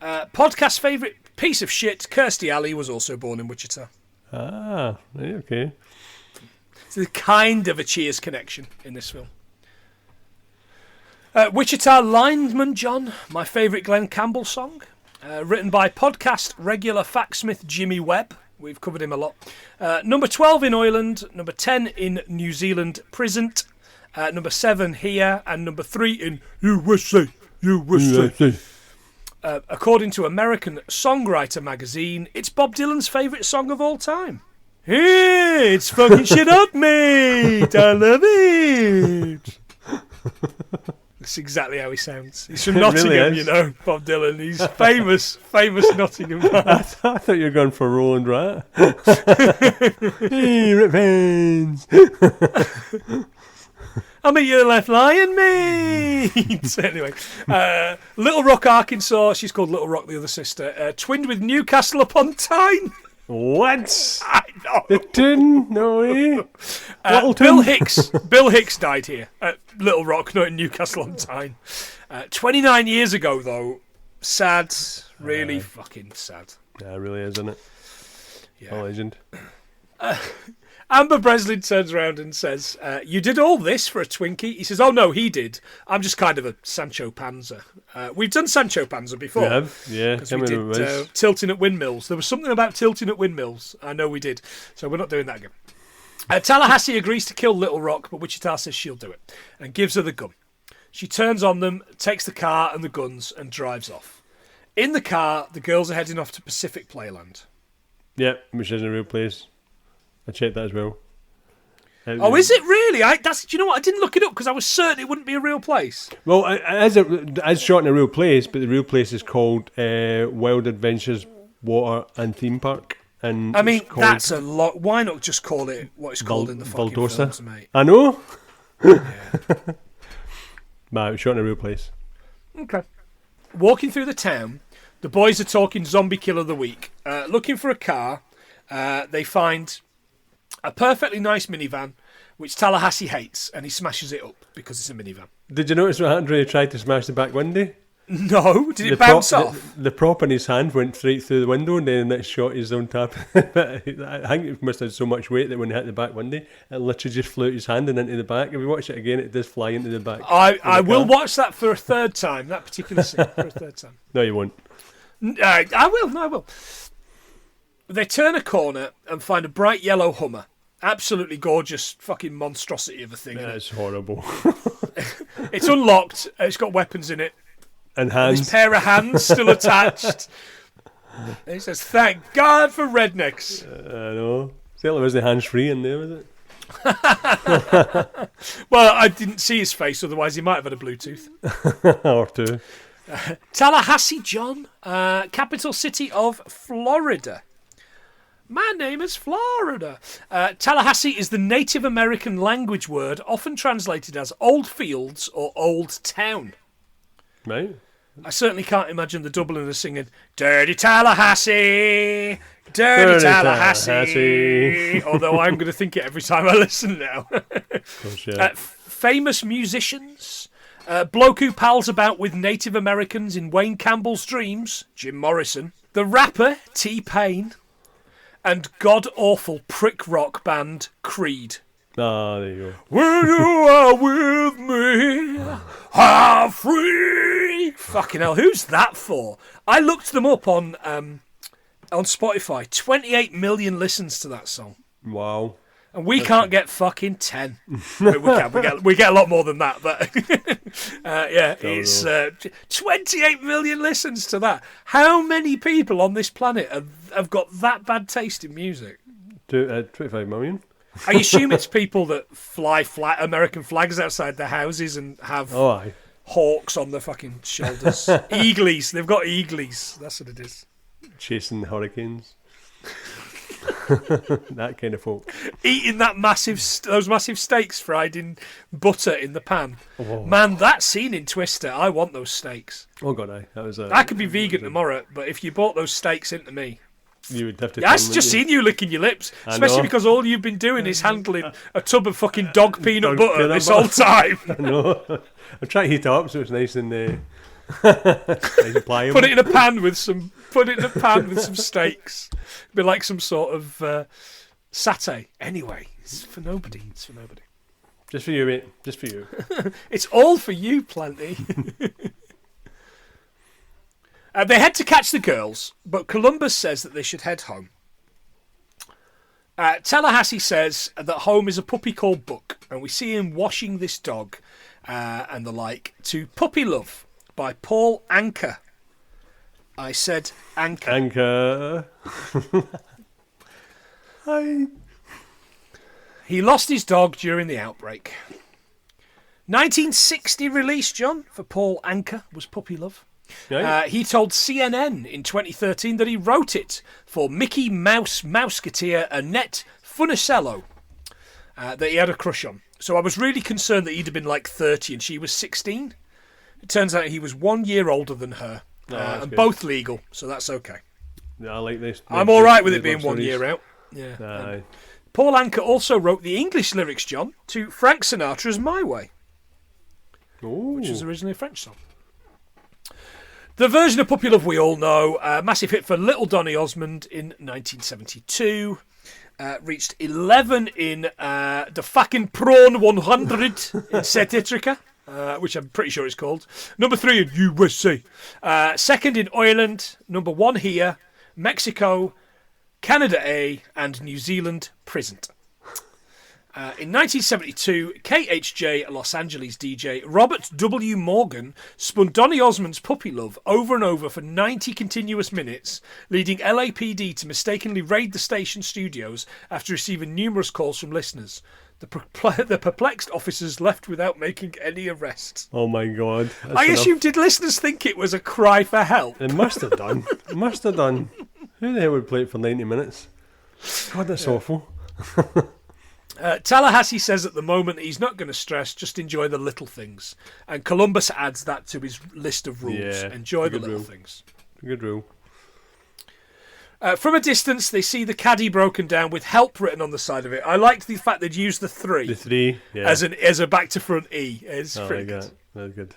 Podcast favourite piece of shit, Kirstie Alley, was also born in Wichita. Ah, okay. So there's kind of a Cheers connection in this film. Wichita Lineman John, my favourite Glenn Campbell song. Written by podcast regular facsmith Jimmy Webb. We've covered him a lot. Number 12 in Ireland, number 10 in New Zealand, Present. Number 7 here, and number 3 in USA. According to American Songwriter magazine, it's Bob Dylan's favourite song of all time. Hey, it's fucking shit up, mate. I love it. That's exactly how he sounds. He's from Nottingham, really you know, Bob Dylan. He's famous Nottingham man. I thought you were going for Roland Rat. Hey, Rip Hands. I'll meet you left lion, mate. Anyway, Little Rock, Arkansas. She's called Little Rock, the other sister. Twinned with Newcastle upon Tyne. What? I know. The tin? No way. Bill Hicks died here at Little Rock, not in Newcastle on Tyne. 29 years ago, though. Sad. Really fucking sad. Yeah, it really is, isn't it? Yeah. A legend. Amber Breslin turns around and says, you did all this for a Twinkie? He says, oh no, he did. I'm just kind of a Sancho Panza. We've done Sancho Panza before. We have, yeah. Because we did tilting at windmills. There was something about tilting at windmills. I know we did. So we're not doing that again. Tallahassee agrees to kill Little Rock, but Wichita says she'll do it and gives her the gun. She turns on them, takes the car and the guns and drives off. In the car, the girls are heading off to Pacific Playland. Yep, which isn't a real place. I checked that as well. Oh, is it really? Do you know what? I didn't look it up because I was certain it wouldn't be a real place. Well, it's shot in a real place, but the real place is called Wild Adventures Water and Theme Park. And I mean, that's a lot. Why not just call it what it's called in the fucking Valdosta films, mate? I know. Yeah. Nah, it was shot in a real place. Okay. Walking through the town, the boys are talking Zombie Kill of the Week. Looking for a car, they find a perfectly nice minivan, which Tallahassee hates, and he smashes it up because it's a minivan. Did you notice what happened when he tried to smash the back window? No, did it bounce off? The prop in his hand went straight through the window, and then the next shot he's on top. I think it must have had so much weight that when it hit the back window, it literally just flew out his hand and into the back. If you watch it again, it does fly into the back. I will watch that for a third time, that particular scene, for a third time. No, you won't. I will. They turn a corner and find a bright yellow Hummer. Absolutely gorgeous fucking monstrosity of a thing. That's horrible. It's unlocked. It's got weapons in it. And hands. This pair of hands still attached. And he says, thank God for rednecks. I know. Certainly wasn't hands-free in there, was it? Well, I didn't see his face, otherwise he might have had a Bluetooth. Or two. Tallahassee, John. Capital city of Florida. My name is Florida. Tallahassee is the Native American language word often translated as old fields or old town. Right. I certainly can't imagine the Dubliners singing Dirty Tallahassee, Dirty Tallahassee. Although I'm going to think it every time I listen now. Of course, yeah. Famous musicians. Bloke who pals about with Native Americans in Wayne Campbell's dreams, Jim Morrison. The rapper, T-Pain. And god-awful prick rock band, Creed. Ah, there you go. When you are with me, I'm free. Fucking hell, who's that for? I looked them up on Spotify. 28 million listens to that song. Wow. And we can't get fucking 10. We get a lot more than that, but yeah, it's 28 million listens to that. How many people on this planet have got that bad taste in music? 25 million. I assume it's people that fly American flags outside their houses and have hawks on their fucking shoulders. Eagles. They've got eagles. That's what it is. Chasing hurricanes. That kind of folk. Eating those massive steaks fried in butter in the pan. Oh. Man, that scene in Twister, I want those steaks. Oh god, I could be vegan tomorrow, but if you brought those steaks into me, You would have to. Yeah, I've just seen you licking your lips, especially because all you've been doing is handling a tub of fucking dog peanut butter this whole time. I know. I'm trying to heat it up so it's nice and nice and pliable. Put it in a pan with some steaks. Be like some sort of satay. Anyway, it's for nobody. Just for you, mate. Just for you. It's all for you, Plenty. They head to catch the girls, but Columbus says that they should head home. Tallahassee says that home is a puppy called Buck, and we see him washing this dog and the like to Puppy Love by Paul Anka. I said Anka. Anchor. Hi. He lost his dog during the outbreak. 1960 release, John, for Paul Anka was Puppy Love. Right. He told CNN in 2013 that he wrote it for Mickey Mouse Mouseketeer Annette Funicello that he had a crush on. So I was really concerned that he'd have been like 30 and she was 16. It turns out he was 1 year older than her. And both legal, so that's okay. Yeah, I like this. I'm all right with it being 1 year out. Yeah. Aye. Paul Anka also wrote the English lyrics, John, to Frank Sinatra's My Way, which was originally a French song. The version of Puppy Love we all know, massive hit for Little Donny Osmond in 1972. Reached 11 in the fucking Prawn 100 in theatrical, which I'm pretty sure it's called. Number 3 in USA. Second in Ireland. Number 1 here. Mexico, Canada A, and New Zealand present. In 1972, KHJ Los Angeles DJ Robert W. Morgan spun Donny Osmond's Puppy Love over and over for 90 continuous minutes, leading LAPD to mistakenly raid the station studios after receiving numerous calls from listeners. The perplexed officers left without making any arrests. Oh my God. I assume, did listeners think it was a cry for help? It must have done. It must have done. Who the hell would play it for 90 minutes? God, that's awful. Tallahassee says at the moment he's not going to stress, just enjoy the little things. And Columbus adds that to his list of rules. Yeah, enjoy the little things. Good rule. From a distance, they see the caddy broken down with help written on the side of it. I liked the fact they'd used the 3. The 3, yeah. As a back to front E. It's pretty good. Very good.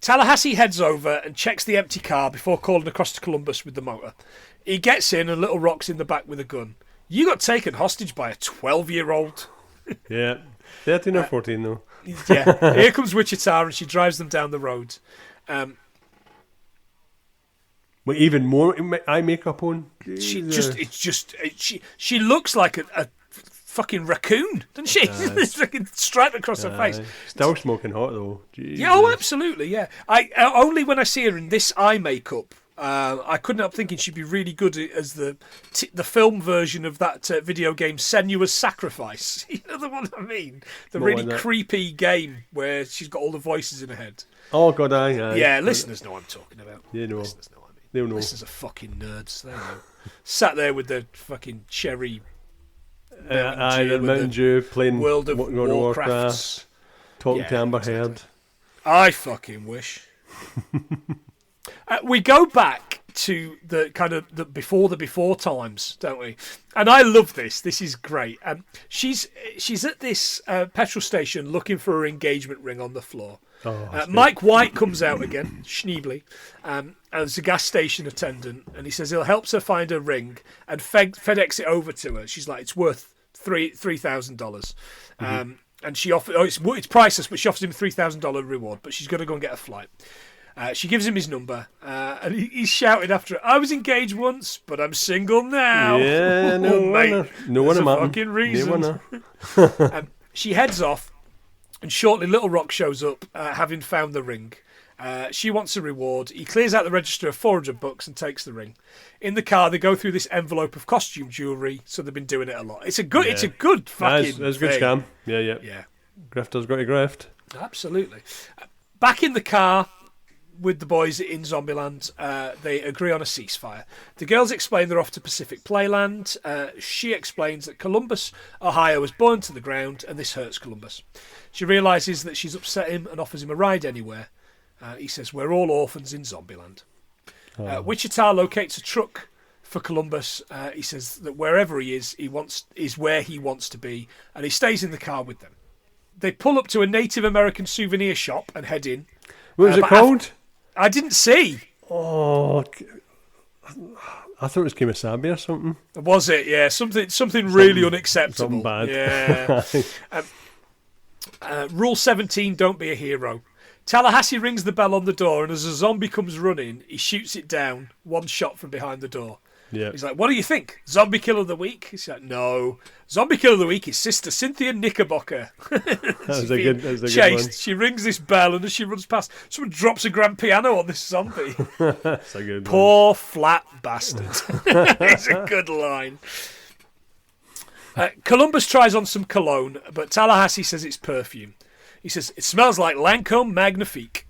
Tallahassee heads over and checks the empty car before calling across to Columbus with the motor. He gets in and Little Rock's in the back with a gun. You got taken hostage by a 12-year-old. Yeah. 13 or 14, though. Yeah. Here comes Wichita, and she drives them down the road. With even more eye makeup on. She looks like a fucking raccoon, doesn't she? It's like a stripe across her face. Still smoking hot, though. Jesus. Yeah, oh, absolutely, yeah. I only when I see her in this eye makeup, I couldn't help thinking she'd be really good as the film version of that video game Senua's Sacrifice. You know the one I mean? The really creepy game where she's got all the voices in her head. Oh, God, aye. Yeah, listeners know what I'm talking about. You know. Listeners know what I mean. They'll know. Listeners are fucking nerds. They know. Sat there with the fucking cherry... the Mountain Dew playing World of Warcraft. Talking to Amber Heard. I fucking wish. We go back to the kind of the before times, don't we? And I love this. This is great. She's at this petrol station looking for her engagement ring on the floor. Mike White comes out again, Schneebly, as a gas station attendant, and he says he'll help her find her ring and FedEx it over to her. She's like, it's worth $3,000. And she offers, it's priceless, but she offers him a $3,000 reward. But she's got to go and get a flight. She gives him his number, and he's shouting after her, I was engaged once, but I'm single now. Yeah, no one fucking reason. She heads off, and shortly Little Rock shows up, having found the ring. She wants a reward. He clears out the register of $400 and takes the ring. In the car, they go through this envelope of costume jewellery, so they've been doing it a lot. It's a good fucking It's a good scam. Yeah. Grifter's got to grift. Absolutely. Back in the car with the boys in Zombieland, they agree on a ceasefire. The girls explain they're off to Pacific Playland. She explains that Columbus, Ohio, was burned to the ground, and this hurts Columbus. She realises that she's upset him and offers him a ride anywhere. He says, we're all orphans in Zombieland. Wichita locates a truck for Columbus. He says that wherever he is where he wants to be, and he stays in the car with them. They pull up to a Native American souvenir shop and head in. What was it called? I didn't see. Oh, I thought it was Kimasabi or something. Was it? Yeah, something really unacceptable. Something bad. Yeah. Rule 17: don't be a hero. Tallahassee rings the bell on the door, and as a zombie comes running, he shoots it down, one shot from behind the door. Yeah. He's like, "What do you think? Zombie Kill of the Week?" He's like, "No. Zombie Kill of the Week is Sister Cynthia Knickerbocker." That was a good one. She rings this bell, and as she runs past, someone drops a grand piano on this zombie. That's a good one. Poor flat bastard. It's a good line. Columbus tries on some cologne, but Tallahassee says it's perfume. He says, "It smells like Lancôme Magnifique."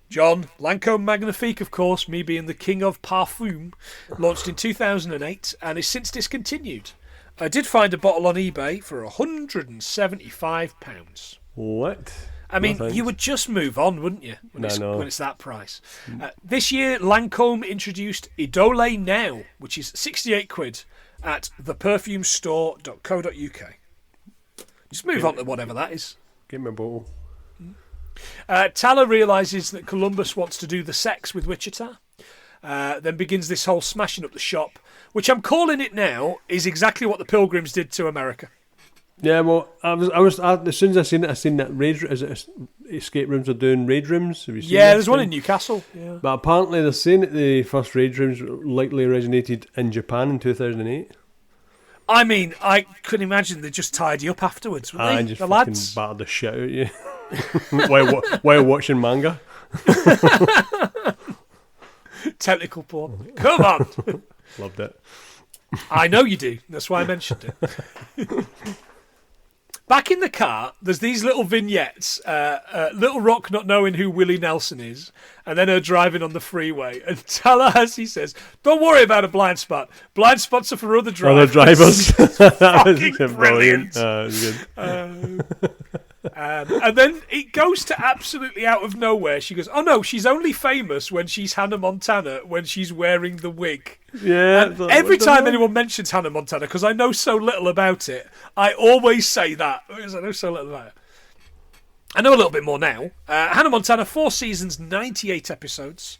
John, Lancôme Magnifique, of course, me being the king of parfum, launched in 2008 and is since discontinued. I did find a bottle on eBay for £175. What? I mean, you would just move on, wouldn't you, when it's that price? This year, Lancôme introduced Idole Now, which is 68 quid at theperfumestore.co.uk. Just move on to whatever that is. Give me a bottle. Talla realises that Columbus wants to do the sex with Wichita. Then begins this whole smashing up the shop, which I'm calling it now is exactly what the Pilgrims did to America. Yeah, well, I was as soon as I seen that raid. Is it escape rooms are doing raid rooms? Have you seen there's one in Newcastle. Yeah, but apparently they're saying that the first raid rooms likely originated in Japan in 2008. I mean, I couldn't imagine they just tied you up afterwards, wouldn't they? And just the fucking lads battered the shit out of you while watching manga. Technical porn. Come on. Loved it. I know you do. That's why I mentioned it. Back in the car, there's these little vignettes. Little Rock not knowing who Willie Nelson is, and then her driving on the freeway. And Tallahassee says, "Don't worry about a blind spot. Blind spots are for other drivers." Other drivers. Fucking brilliant. It was good. And then it goes to absolutely out of nowhere. She goes, "Oh no, she's only famous when she's Hannah Montana, when she's wearing the wig." Yeah. And every time anyone mentions Hannah Montana, because I know so little about it, I always say that, because I know so little about it. I know a little bit more now. Hannah Montana, 4 seasons, 98 episodes.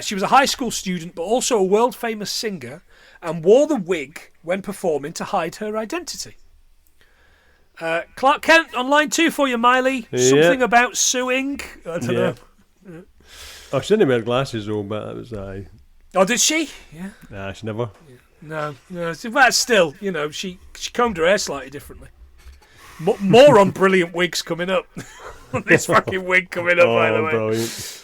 She was a high school student, but also a world-famous singer, and wore the wig when performing to hide her identity. Clark Kent on line 2 for you, Miley. Something about suing. I don't know. Oh, she didn't wear glasses though, but that was Oh, did she? Yeah. Nah, she never. No. But still, she combed her hair slightly differently. More on brilliant wigs coming up. This fucking wig coming up, by the way. Brilliant.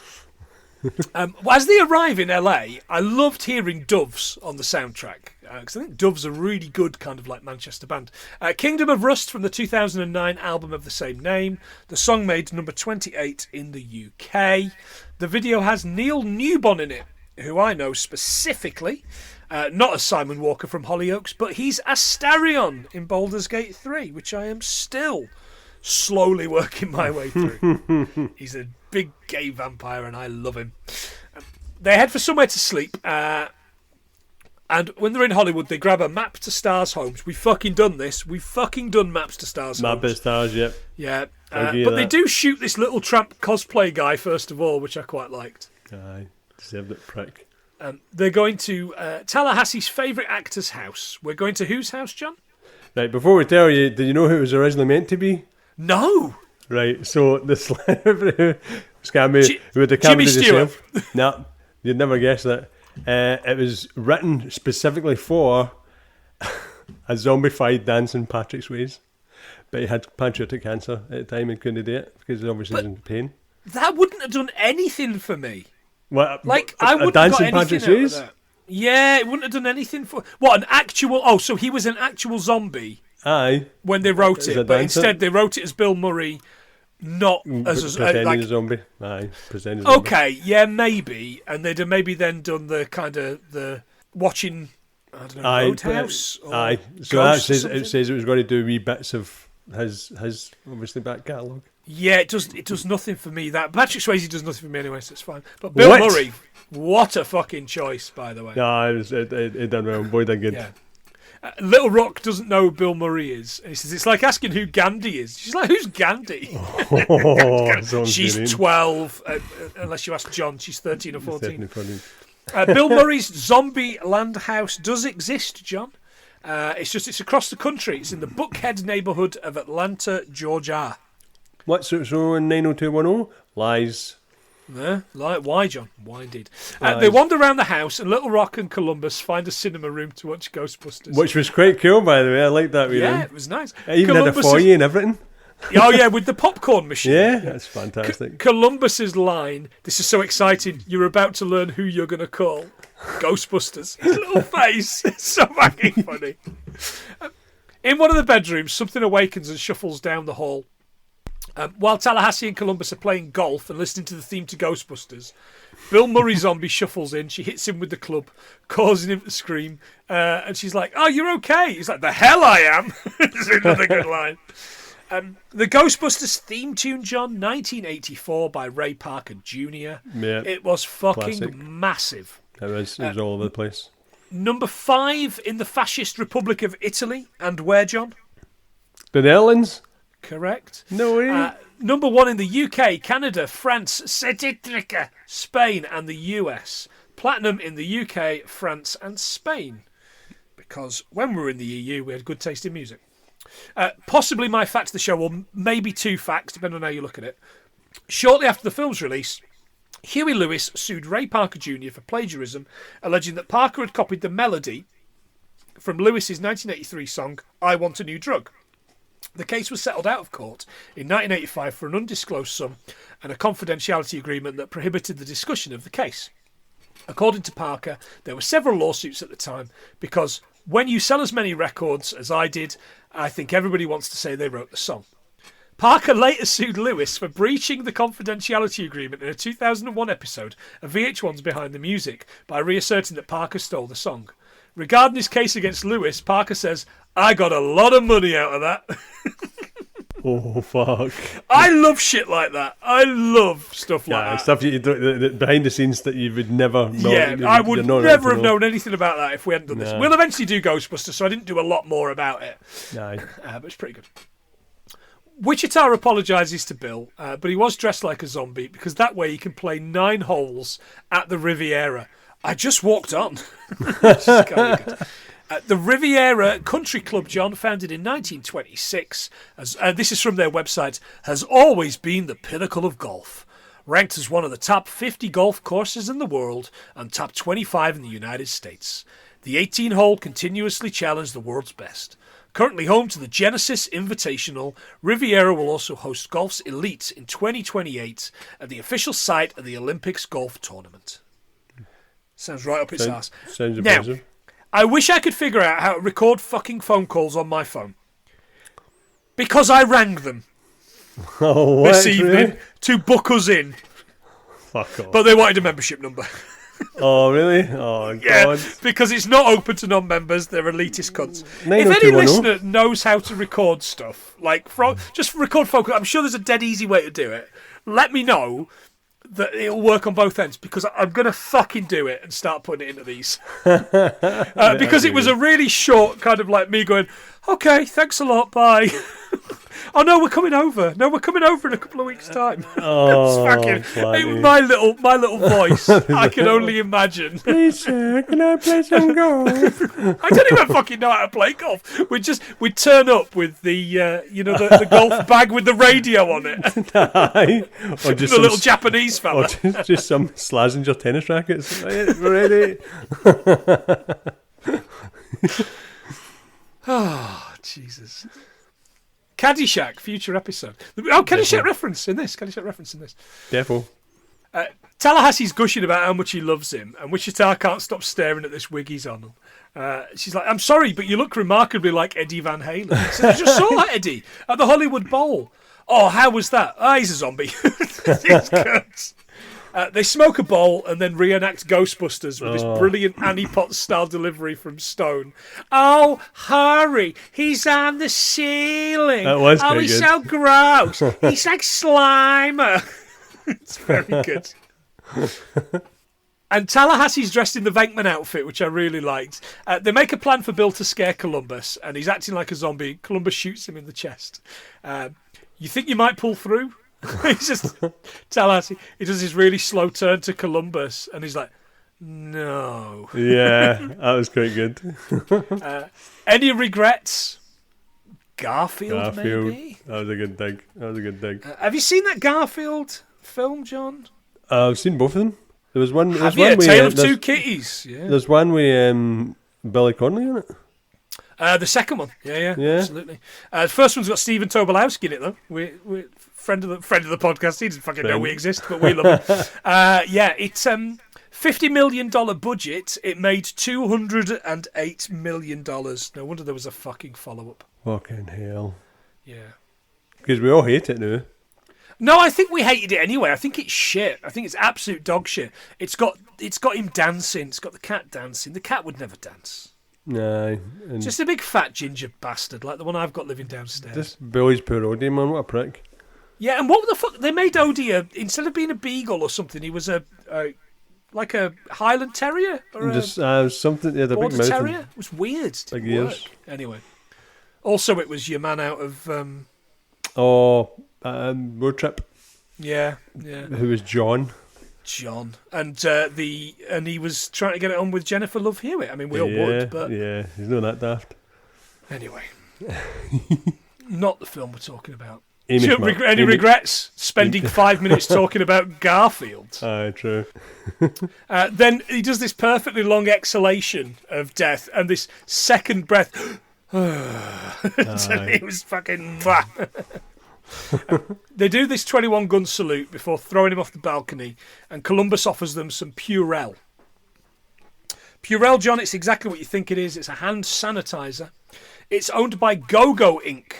As they arrive in LA, I loved hearing Doves on the soundtrack, because I think Doves are a really good kind of like Manchester band. Kingdom of Rust from the 2009 album of the same name. The song made number 28 in the UK. The video has Neil Newbon in it, who I know specifically, not as Simon Walker from Hollyoaks, but he's Astarion in Baldur's Gate 3, which I am still slowly working my way through. He's a big gay vampire and I love him. They head for somewhere to sleep, and when they're in Hollywood, they grab a Map to Stars homes. We've fucking done this. We've fucking done Maps to Stars homes. Map to Stars, yep. Yeah. But they do shoot this little tramp cosplay guy first of all, which I quite liked. Aye, deserved it, prick. They're going to Tallahassee's favourite actor's house. We're going to whose house, John? Right, before we tell you, do you know who it was originally meant to be? No. Right, so the celebrity who had the camera Jimmy Stewart. No, you'd never guess that. It was written specifically for a zombified dancing Patrick Swayze, but he had pancreatic cancer at the time and couldn't do it because he obviously was in pain. That wouldn't have done anything for me. What, I wouldn't have got anything out of that. Swayze? Yeah, it wouldn't have done anything for... What, an actual... Oh, so he was an actual zombie. Aye. When they wrote it, but instead they wrote it as Bill Murray, not as pretending a zombie. Aye, pretending a zombie. Okay, yeah, maybe, and they'd have maybe then done the kind of the watching, I don't know, Roadhouse. Aye, so that says it was going to do wee bits of his obviously back catalogue. Yeah, it does nothing for me. That Patrick Swayze does nothing for me anyway, so it's fine. But Bill Murray, what a fucking choice, by the way. No, it done well. Boy, done good. Yeah. Little Rock doesn't know who Bill Murray is. And he says, it's like asking who Gandhi is. She's like, who's Gandhi? She's 12, unless you ask John. She's 13 or 14. Bill Murray's Zombieland house does exist, John. It's across the country. It's in the Buckhead neighbourhood of Atlanta, Georgia. What? So in 90210? Lies. Yeah, why, John? Why indeed? They wander around the house, and Little Rock and Columbus find a cinema room to watch Ghostbusters. Which was quite cool, by the way. I liked that. Yeah, it was nice. It even had a foyer and everything. Oh, yeah, with the popcorn machine. Yeah, that's fantastic. Columbus's line, this is so exciting, you're about to learn who you're going to call Ghostbusters. His little face. It's so fucking funny. In one of the bedrooms, something awakens and shuffles down the hall. While Tallahassee and Columbus are playing golf and listening to the theme to Ghostbusters, Bill Murray zombie shuffles in. She hits him with the club, causing him to scream. And she's like, "Oh, you're okay." He's like, "The hell I am." It's another good line. The Ghostbusters theme tune, John, 1984 by Ray Parker Jr. Yeah, it was fucking classic. Massive. It was all over the place. Number 5 in the fascist Republic of Italy. And where, John? The Netherlands? Correct. No way. Number 1 in the UK, Canada, France, Spain, and the US. Platinum in the UK, France, and Spain. Because when we were in the EU, we had good taste in music. Possibly my fact of the show, or maybe 2 facts, depending on how you look at it. Shortly after the film's release, Huey Lewis sued Ray Parker Jr. for plagiarism, alleging that Parker had copied the melody from Lewis's 1983 song, I Want a New Drug. The case was settled out of court in 1985 for an undisclosed sum and a confidentiality agreement that prohibited the discussion of the case. According to Parker, there were several lawsuits at the time because when you sell as many records as I did, I think everybody wants to say they wrote the song. Parker later sued Lewis for breaching the confidentiality agreement in a 2001 episode of VH1's Behind the Music by reasserting that Parker stole the song. Regarding his case against Lewis, Parker says, I got a lot of money out of that. Oh, fuck. I love shit like that. I love stuff like that. Stuff you do, the behind the scenes that you would never know. Yeah, I would never have known anything about that if we hadn't done this. We'll eventually do Ghostbusters, so I didn't do a lot more about it. No. But it's pretty good. Wichita apologises to Bill, but he was dressed like a zombie because that way he can play 9 holes at the Riviera. I just walked on. This is kind of good. The Riviera Country Club, John, founded in 1926, this is from their website, has always been the pinnacle of golf. Ranked as one of the top 50 golf courses in the world and top 25 in the United States. The 18-hole continuously challenged the world's best. Currently home to the Genesis Invitational, Riviera will also host Golf's Elite in 2028 at the official site of the Olympics Golf Tournament. Sounds right up its ass. Sounds impressive. Now, I wish I could figure out how to record fucking phone calls on my phone. Because I rang them this evening to book us in. Fuck off. But they wanted a membership number. Oh, really? Oh, yeah, God. because it's not open to non-members. They're elitist cunts. If 90210. any listener knows how to record stuff, like just record phone calls, I'm sure there's a dead easy way to do it. Let me know that it'll work on both ends because I'm going to fucking do it and start putting it into these. Because it was a really short kind of like me going, okay, thanks a lot, bye. Oh no, we're coming over. No, we're coming over in a couple of weeks' time. Oh, it was my little voice. I can only imagine. Please, sir, can I play some golf? I don't even fucking know how to play golf. We'd turn up with the the golf bag with the radio on it. Or just the little Japanese fella. Or just some Slazenger tennis rackets. We're ready. Oh, Jesus. Caddyshack, future episode. Oh, Caddyshack reference in this. Defo. Tallahassee's gushing about how much he loves him, and Wichita can't stop staring at this wig he's on. She's like, I'm sorry, but you look remarkably like Eddie Van Halen. I said, I just saw that Eddie at the Hollywood Bowl. Oh, how was that? Oh, he's a zombie. He's good. They smoke a bowl and then reenact Ghostbusters with this brilliant Annie Potts style delivery from Stone. Oh, hurry! He's on the ceiling. That was oh, pretty he's good. so gross. He's like Slimer. It's very good. And Tallahassee's dressed in the Venkman outfit, which I really liked. They make a plan for Bill to scare Columbus, and he's acting like a zombie. Columbus shoots him in the chest. You think you might pull through? He's just Tallahassee. He does his really slow turn to Columbus, and he's like, "No." Yeah, that was quite good. Any regrets? Garfield, maybe. That was a good dig. Have you seen that Garfield film, John? I've seen both of them. There was one. Have you? Tale of Two Kitties. Yeah. There's one with Billy Connolly in it. The second one, yeah, absolutely. The first one's got Stephen Tobolowsky in it, though. We're friend of the podcast. He doesn't fucking know we exist, but we love him. It's $50 million budget. It made $208 million. No wonder there was a fucking follow-up. Fucking hell. Yeah. Because we all hate it now. No, I think we hated it anyway. I think it's shit. I think it's absolute dog shit. It's got him dancing. It's got the cat dancing. The cat would never dance. No. Just a big fat ginger bastard like the one I've got living downstairs. This Billy's poor Odie, man. What a prick. Yeah, and what the fuck? They made Odie instead of being a beagle or something, he was like a Highland Terrier or something. Yeah, the big Border mouth. Terrier. It was weird. Big ears. Anyway, also it was your man out of Road Trip. Yeah. Who was John? And he was trying to get it on with Jennifer Love Hewitt. I mean, we all would, but yeah, he's not that daft. Anyway, not the film we're talking about. Any regrets spending 5 minutes talking about Garfield? Aye, true. Then he does this perfectly long exhalation of death and this second breath. It was fucking. They do this 21 gun salute before throwing him off the balcony, and Columbus offers them some Purell. Purell, John, it's exactly what you think it is. It's a hand sanitizer. It's owned by Go-Go Inc.,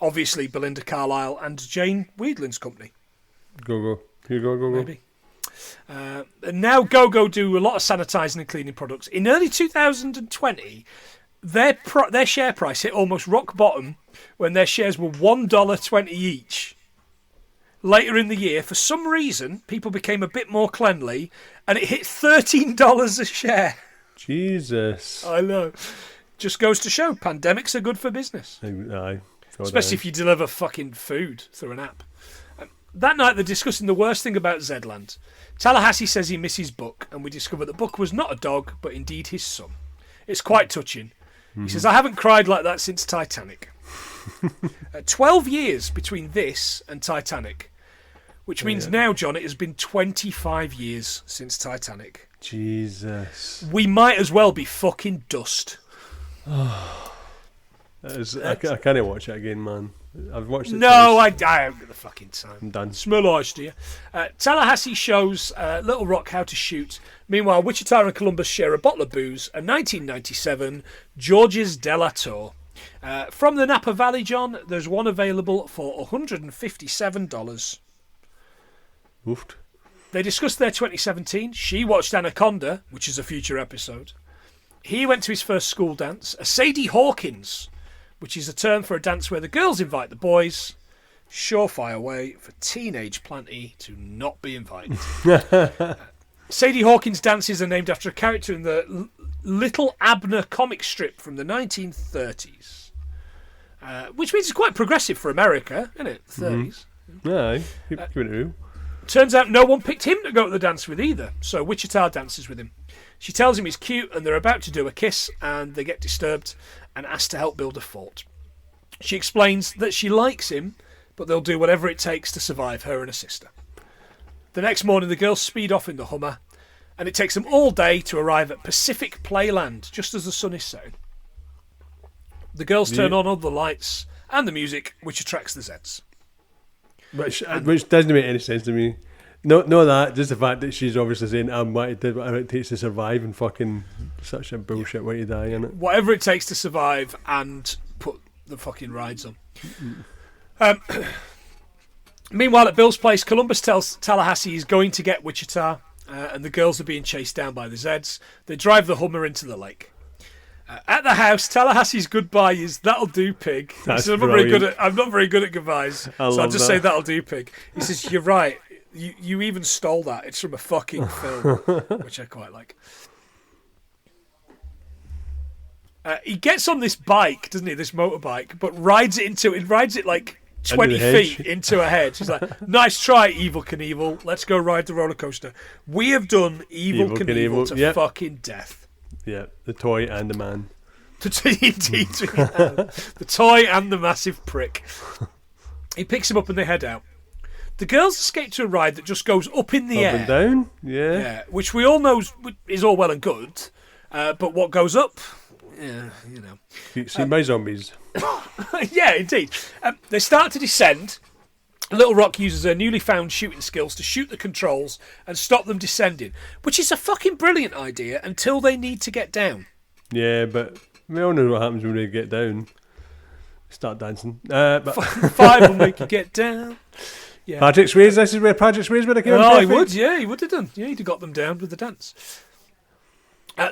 obviously Belinda Carlisle and Jane Weedland's company. Go-Go. Here you go. Maybe. And now Go-Go do a lot of sanitising and cleaning products. In early 2020, their share price hit almost rock bottom when their shares were $1.20 each. Later in the year, for some reason, people became a bit more cleanly, and it hit $13 a share. Jesus. I know. Just goes to show, pandemics are good for business. Aye. Especially if you deliver fucking food through an app. That night, they're discussing the worst thing about Zedland. Tallahassee says he misses Buck, and we discover that Buck was not a dog, but indeed his son. It's quite touching. He says, I haven't cried like that since Titanic. 12 years between this and Titanic, which means now, John, it has been 25 years since Titanic. Jesus. We might as well be fucking dust. I can't watch it again, man. I've watched it. No, I haven't got the fucking time. I'm done. Smell ice, do you? Tallahassee shows Little Rock how to shoot. Meanwhile, Wichita and Columbus share a bottle of booze, a 1997 George's de la Tour. From the Napa Valley, John, there's one available for $157. Oofed. They discussed their 2017. She watched Anaconda, which is a future episode. He went to his first school dance, a Sadie Hawkins, which is a term for a dance where the girls invite the boys. Surefire way for teenage Planty to not be invited. Sadie Hawkins' dances are named after a character in the Little Abner comic strip from the 1930s. Which means it's quite progressive for America, isn't it? The 30s. Yeah, keep it real. Turns out no one picked him to go to the dance with either, so Wichita dances with him. She tells him he's cute and they're about to do a kiss, and they get disturbed and asked to help build a fort. She explains that she likes him, but they'll do whatever it takes to survive, her and her sister. The next morning the girls speed off in the Hummer, and it takes them all day to arrive at Pacific Playland just as the sun is setting. The girls turn on all the lights and the music, which attracts the Zeds. Which doesn't make any sense to me. No, that just the fact that she's obviously saying I'm what it did, whatever it takes to survive, and fucking such a bullshit way to die, innit? Whatever it takes to survive and put the fucking rides on. Meanwhile, at Bill's place, Columbus tells Tallahassee he's going to get Wichita, and the girls are being chased down by the Zeds. They drive the Hummer into the lake. At the house, Tallahassee's goodbye is "That'll do, pig." He says, I'm not very good at goodbyes, so I'll just say "That'll do, pig." He says, "You're right. You even stole that. It's from a fucking film," which I quite like. He gets on this bike, doesn't he? This motorbike, but rides it like 20 feet into a hedge. He's like, "Nice try, Evil Knievel. Let's go ride the roller coaster." We have done Evil Knievel to fucking death. Yeah, the toy and the man. Indeed, the toy and the massive prick. He picks him up and they head out. The girls escape to a ride that just goes up in the air. Up and down, yeah. Which we all know is all well and good, but what goes up, you know. Seen by zombies. Yeah, indeed. They start to descend. Little Rock uses her newly found shooting skills to shoot the controls and stop them descending, which is a fucking brilliant idea until they need to get down. Yeah, but we all know what happens when they get down. Start dancing. But Five will make you get down. Yeah. Patrick Swayze, this is where Patrick Swayze would have come in. Oh, he would have done. Yeah, he'd have got them down with the dance.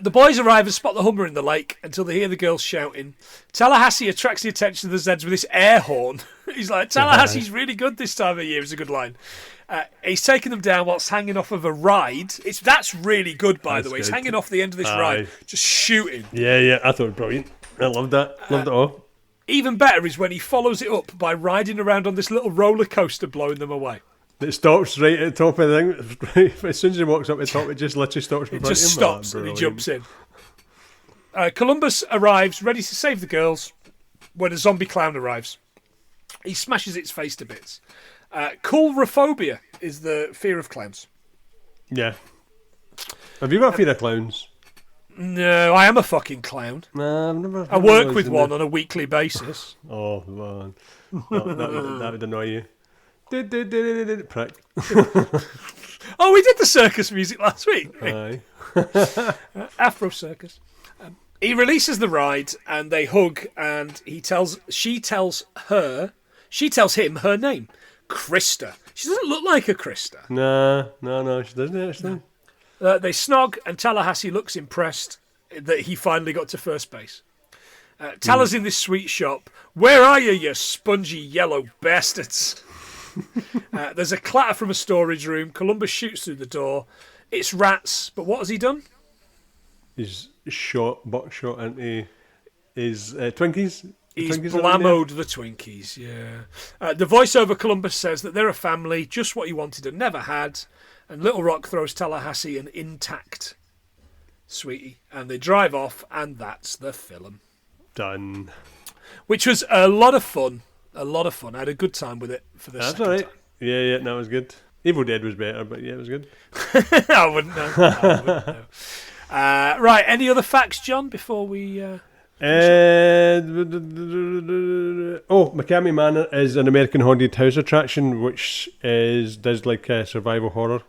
The boys arrive and spot the Hummer in the lake until they hear the girls shouting. Tallahassee attracts the attention of the Zeds with this air horn. He's like, "Tallahassee's really good this time of year," is a good line. He's taking them down whilst hanging off of a ride. That's really good, by the way. He's hanging off the end of this ride, just shooting. Yeah, I thought it was brilliant. I loved that. Loved it all. Even better is when he follows it up by riding around on this little roller coaster, blowing them away. It stops right at the top of the thing. As soon as he walks up the top, it just literally stops. It just stops and he jumps in. Columbus arrives, ready to save the girls, when a zombie clown arrives. He smashes its face to bits. Coulrophobia is the fear of clowns. Yeah. Have you got a fear of clowns? No, I am a fucking clown. No, I've never. I work with one on a weekly basis. Oh, man. That would annoy you. Prick. Oh, we did the circus music last week. Aye. Afro circus. He releases the ride and they hug, and she tells him her name, Krista. She doesn't look like a Krista. No, she doesn't actually. They snog, and Tallahassee looks impressed that he finally got to first base. Talla's in this sweet shop. "Where are you spongy yellow bastards?" There's a clatter from a storage room. Columbus shoots through the door. It's rats, but what has he done? He's buckshot into his Twinkies. He's blammoed the Twinkies, yeah. The voiceover Columbus says that they're a family, just what he wanted and never had. And Little Rock throws Tallahassee an intact sweetie. And they drive off, and that's the film. Done. Which was a lot of fun. I had a good time with it for the second all right. time. Yeah, that was good. Evil Dead was better, but yeah, it was good. I wouldn't know. Right, any other facts, John, before we... McCamey Manor is an American haunted house attraction, which does like survival horror.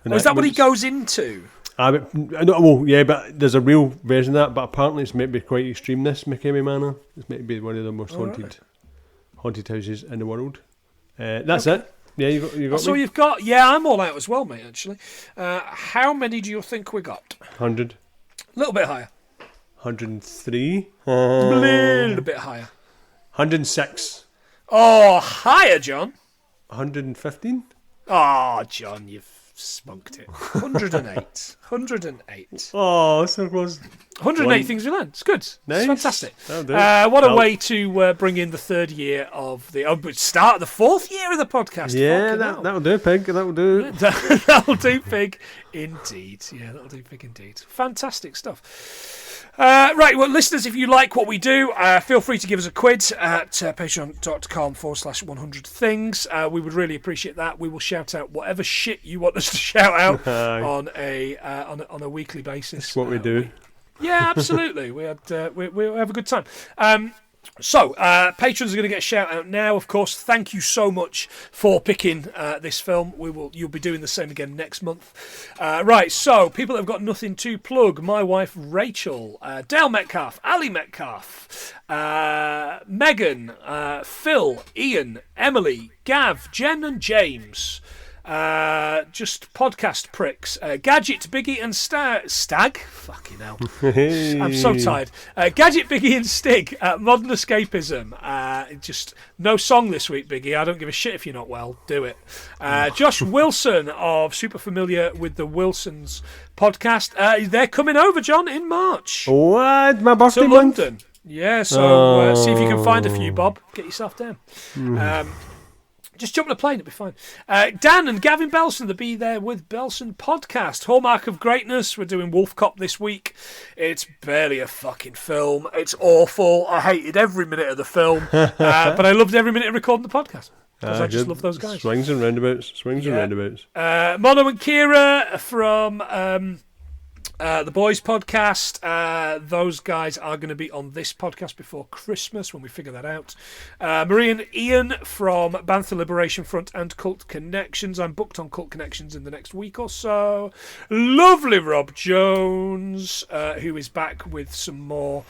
Is that what he goes into? But there's a real version of that, but apparently it's maybe quite extreme, this McCamey Manor. It's maybe one of the most haunted houses in the world. That's it. Yeah, you got That's all you've got? Yeah, I'm all out as well, mate, actually. How many do you think we got? 100. A little bit higher. 103. A little bit higher. 106. Oh, higher, John. 115. Oh, John, you've spunked it. 108. 108. Oh, so close. 108 things we learned. It's good. Nice. It's fantastic. What a way to bring in the third year of the... start the fourth year of the podcast. Yeah, that'll do, Pig. That'll do. That'll do, Pig. Indeed. Yeah, that'll do, Pig, indeed. Fantastic stuff. Right, well, listeners, if you like what we do, feel free to give us a quid at patreon.com/100things. We would really appreciate that. We will shout out whatever shit you want us to shout out on a weekly basis. That's what we do. Yeah, absolutely. We have a good time. So, patrons are going to get a shout out now. Of course, thank you so much for picking this film. You'll be doing the same again next month. Right, so people that have got nothing to plug: my wife Rachel, Dale Metcalf, Ali Metcalf, Megan, Phil, Ian, Emily, Gav, Jen, and James. Just podcast pricks. Gadget, Biggie, and Stag. Fucking hell. I'm so tired. Gadget, Biggie, and Stig. Modern Escapism. Just no song this week, Biggie. I don't give a shit if you're not well. Do it. Josh Wilson of Super Familiar with the Wilsons podcast. They're coming over, John, in March. What? My birthday to month? London. Yeah, so see if you can find a few, Bob. Get yourself down. Just jump on a plane, it'll be fine. Dan and Gavin Belson, the Be There With Belson podcast. Hallmark of Greatness. We're doing Wolf Cop this week. It's barely a fucking film. It's awful. I hated every minute of the film. But I loved every minute of recording the podcast. Because I just love those guys. Swings and roundabouts. Mono and Kira from the Boys podcast. Those guys are going to be on this podcast before Christmas when we figure that out. Marie and Ian from Bantha Liberation Front and Cult Connections. I'm booked on Cult Connections in the next week or so. Lovely Rob Jones, who is back with some more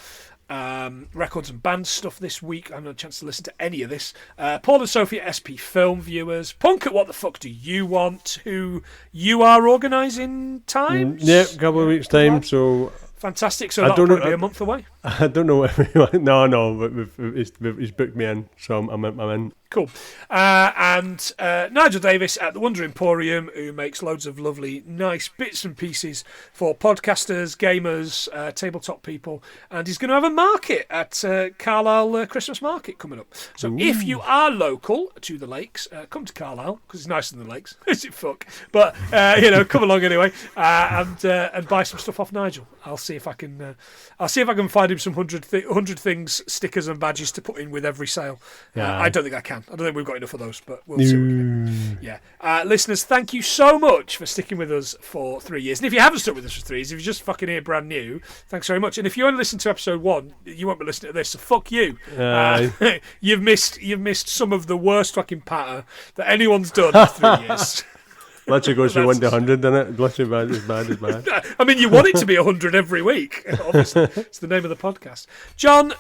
records and band stuff this week. I haven't had a chance to listen to any of this. Paul and Sophie at SP Film Viewers. Punk at What the Fuck Do You Want? Who you are organising times? Yeah, a couple of weeks' time. So fantastic. So that'll probably be a month away. I don't know. No, but he's booked me in, so I'm in. Cool. And Nigel Davis at the Wonder Emporium, who makes loads of lovely, nice bits and pieces for podcasters, gamers, tabletop people. And he's going to have a market at Carlisle Christmas Market coming up. So if you are local to the lakes, come to Carlisle, because it's nicer than the lakes. Is it fuck? But, come along anyway and buy some stuff off Nigel. I'll see if I can find him some 100 things, stickers and badges to put in with every sale. I don't think I can. I don't think we've got enough of those, but we'll see what we can do. Yeah. Listeners, thank you so much for sticking with us for 3 years. And if you haven't stuck with us for 3 years, if you're just fucking here brand new, thanks very much. And if you only listened to episode 1, you won't be listening to this, so fuck you. You've missed some of the worst fucking patter that anyone's done in 3 years. Literally goes from 1 to 100, doesn't it? Literally bad is bad. I mean, you want it to be 100 every week, obviously. It's the name of the podcast. John,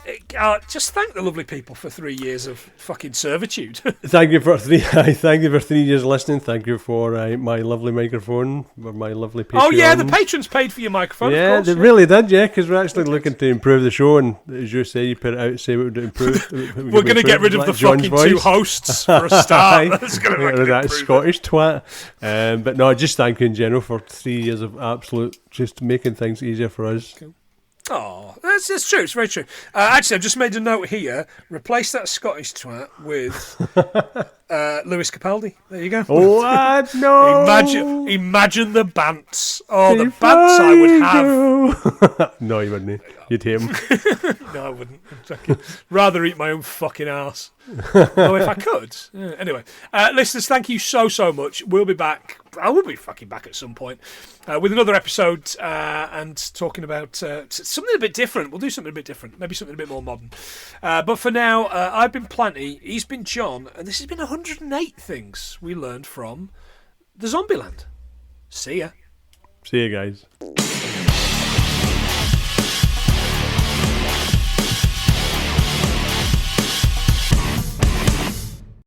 just thank the lovely people for 3 years of fucking servitude. Thank you for 3 years listening. Thank you for my lovely microphone, for my lovely Patreon. Oh, yeah, the patrons paid for your microphone, yeah, of course. They really did, yeah, because we're actually looking to improve the show, and as you say, you put it out, say what would improve. We're going to get rid of the fucking voice. 2 hosts for a start. That's going to make that Scottish twat. But no, just thank you in general for 3 years of absolute just making things easier for us. Cool. Oh, that's true. It's very true. Actually, I've just made a note here. Replace that Scottish twat with Lewis Capaldi. There you go. What? No. Imagine the bants. Oh, the bants I would have. No, you wouldn't. You'd hate him. No, I wouldn't. Rather eat my own fucking arse. Oh, if I could. Yeah. Anyway, listeners, thank you so much. We'll be back. I will be fucking back at some point with another episode and talking about something a bit different. We'll do something a bit different, maybe something a bit more modern. But for now, I've been Planty, he's been John, and this has been 108 things we learned from the Zombieland. See ya. See ya, guys.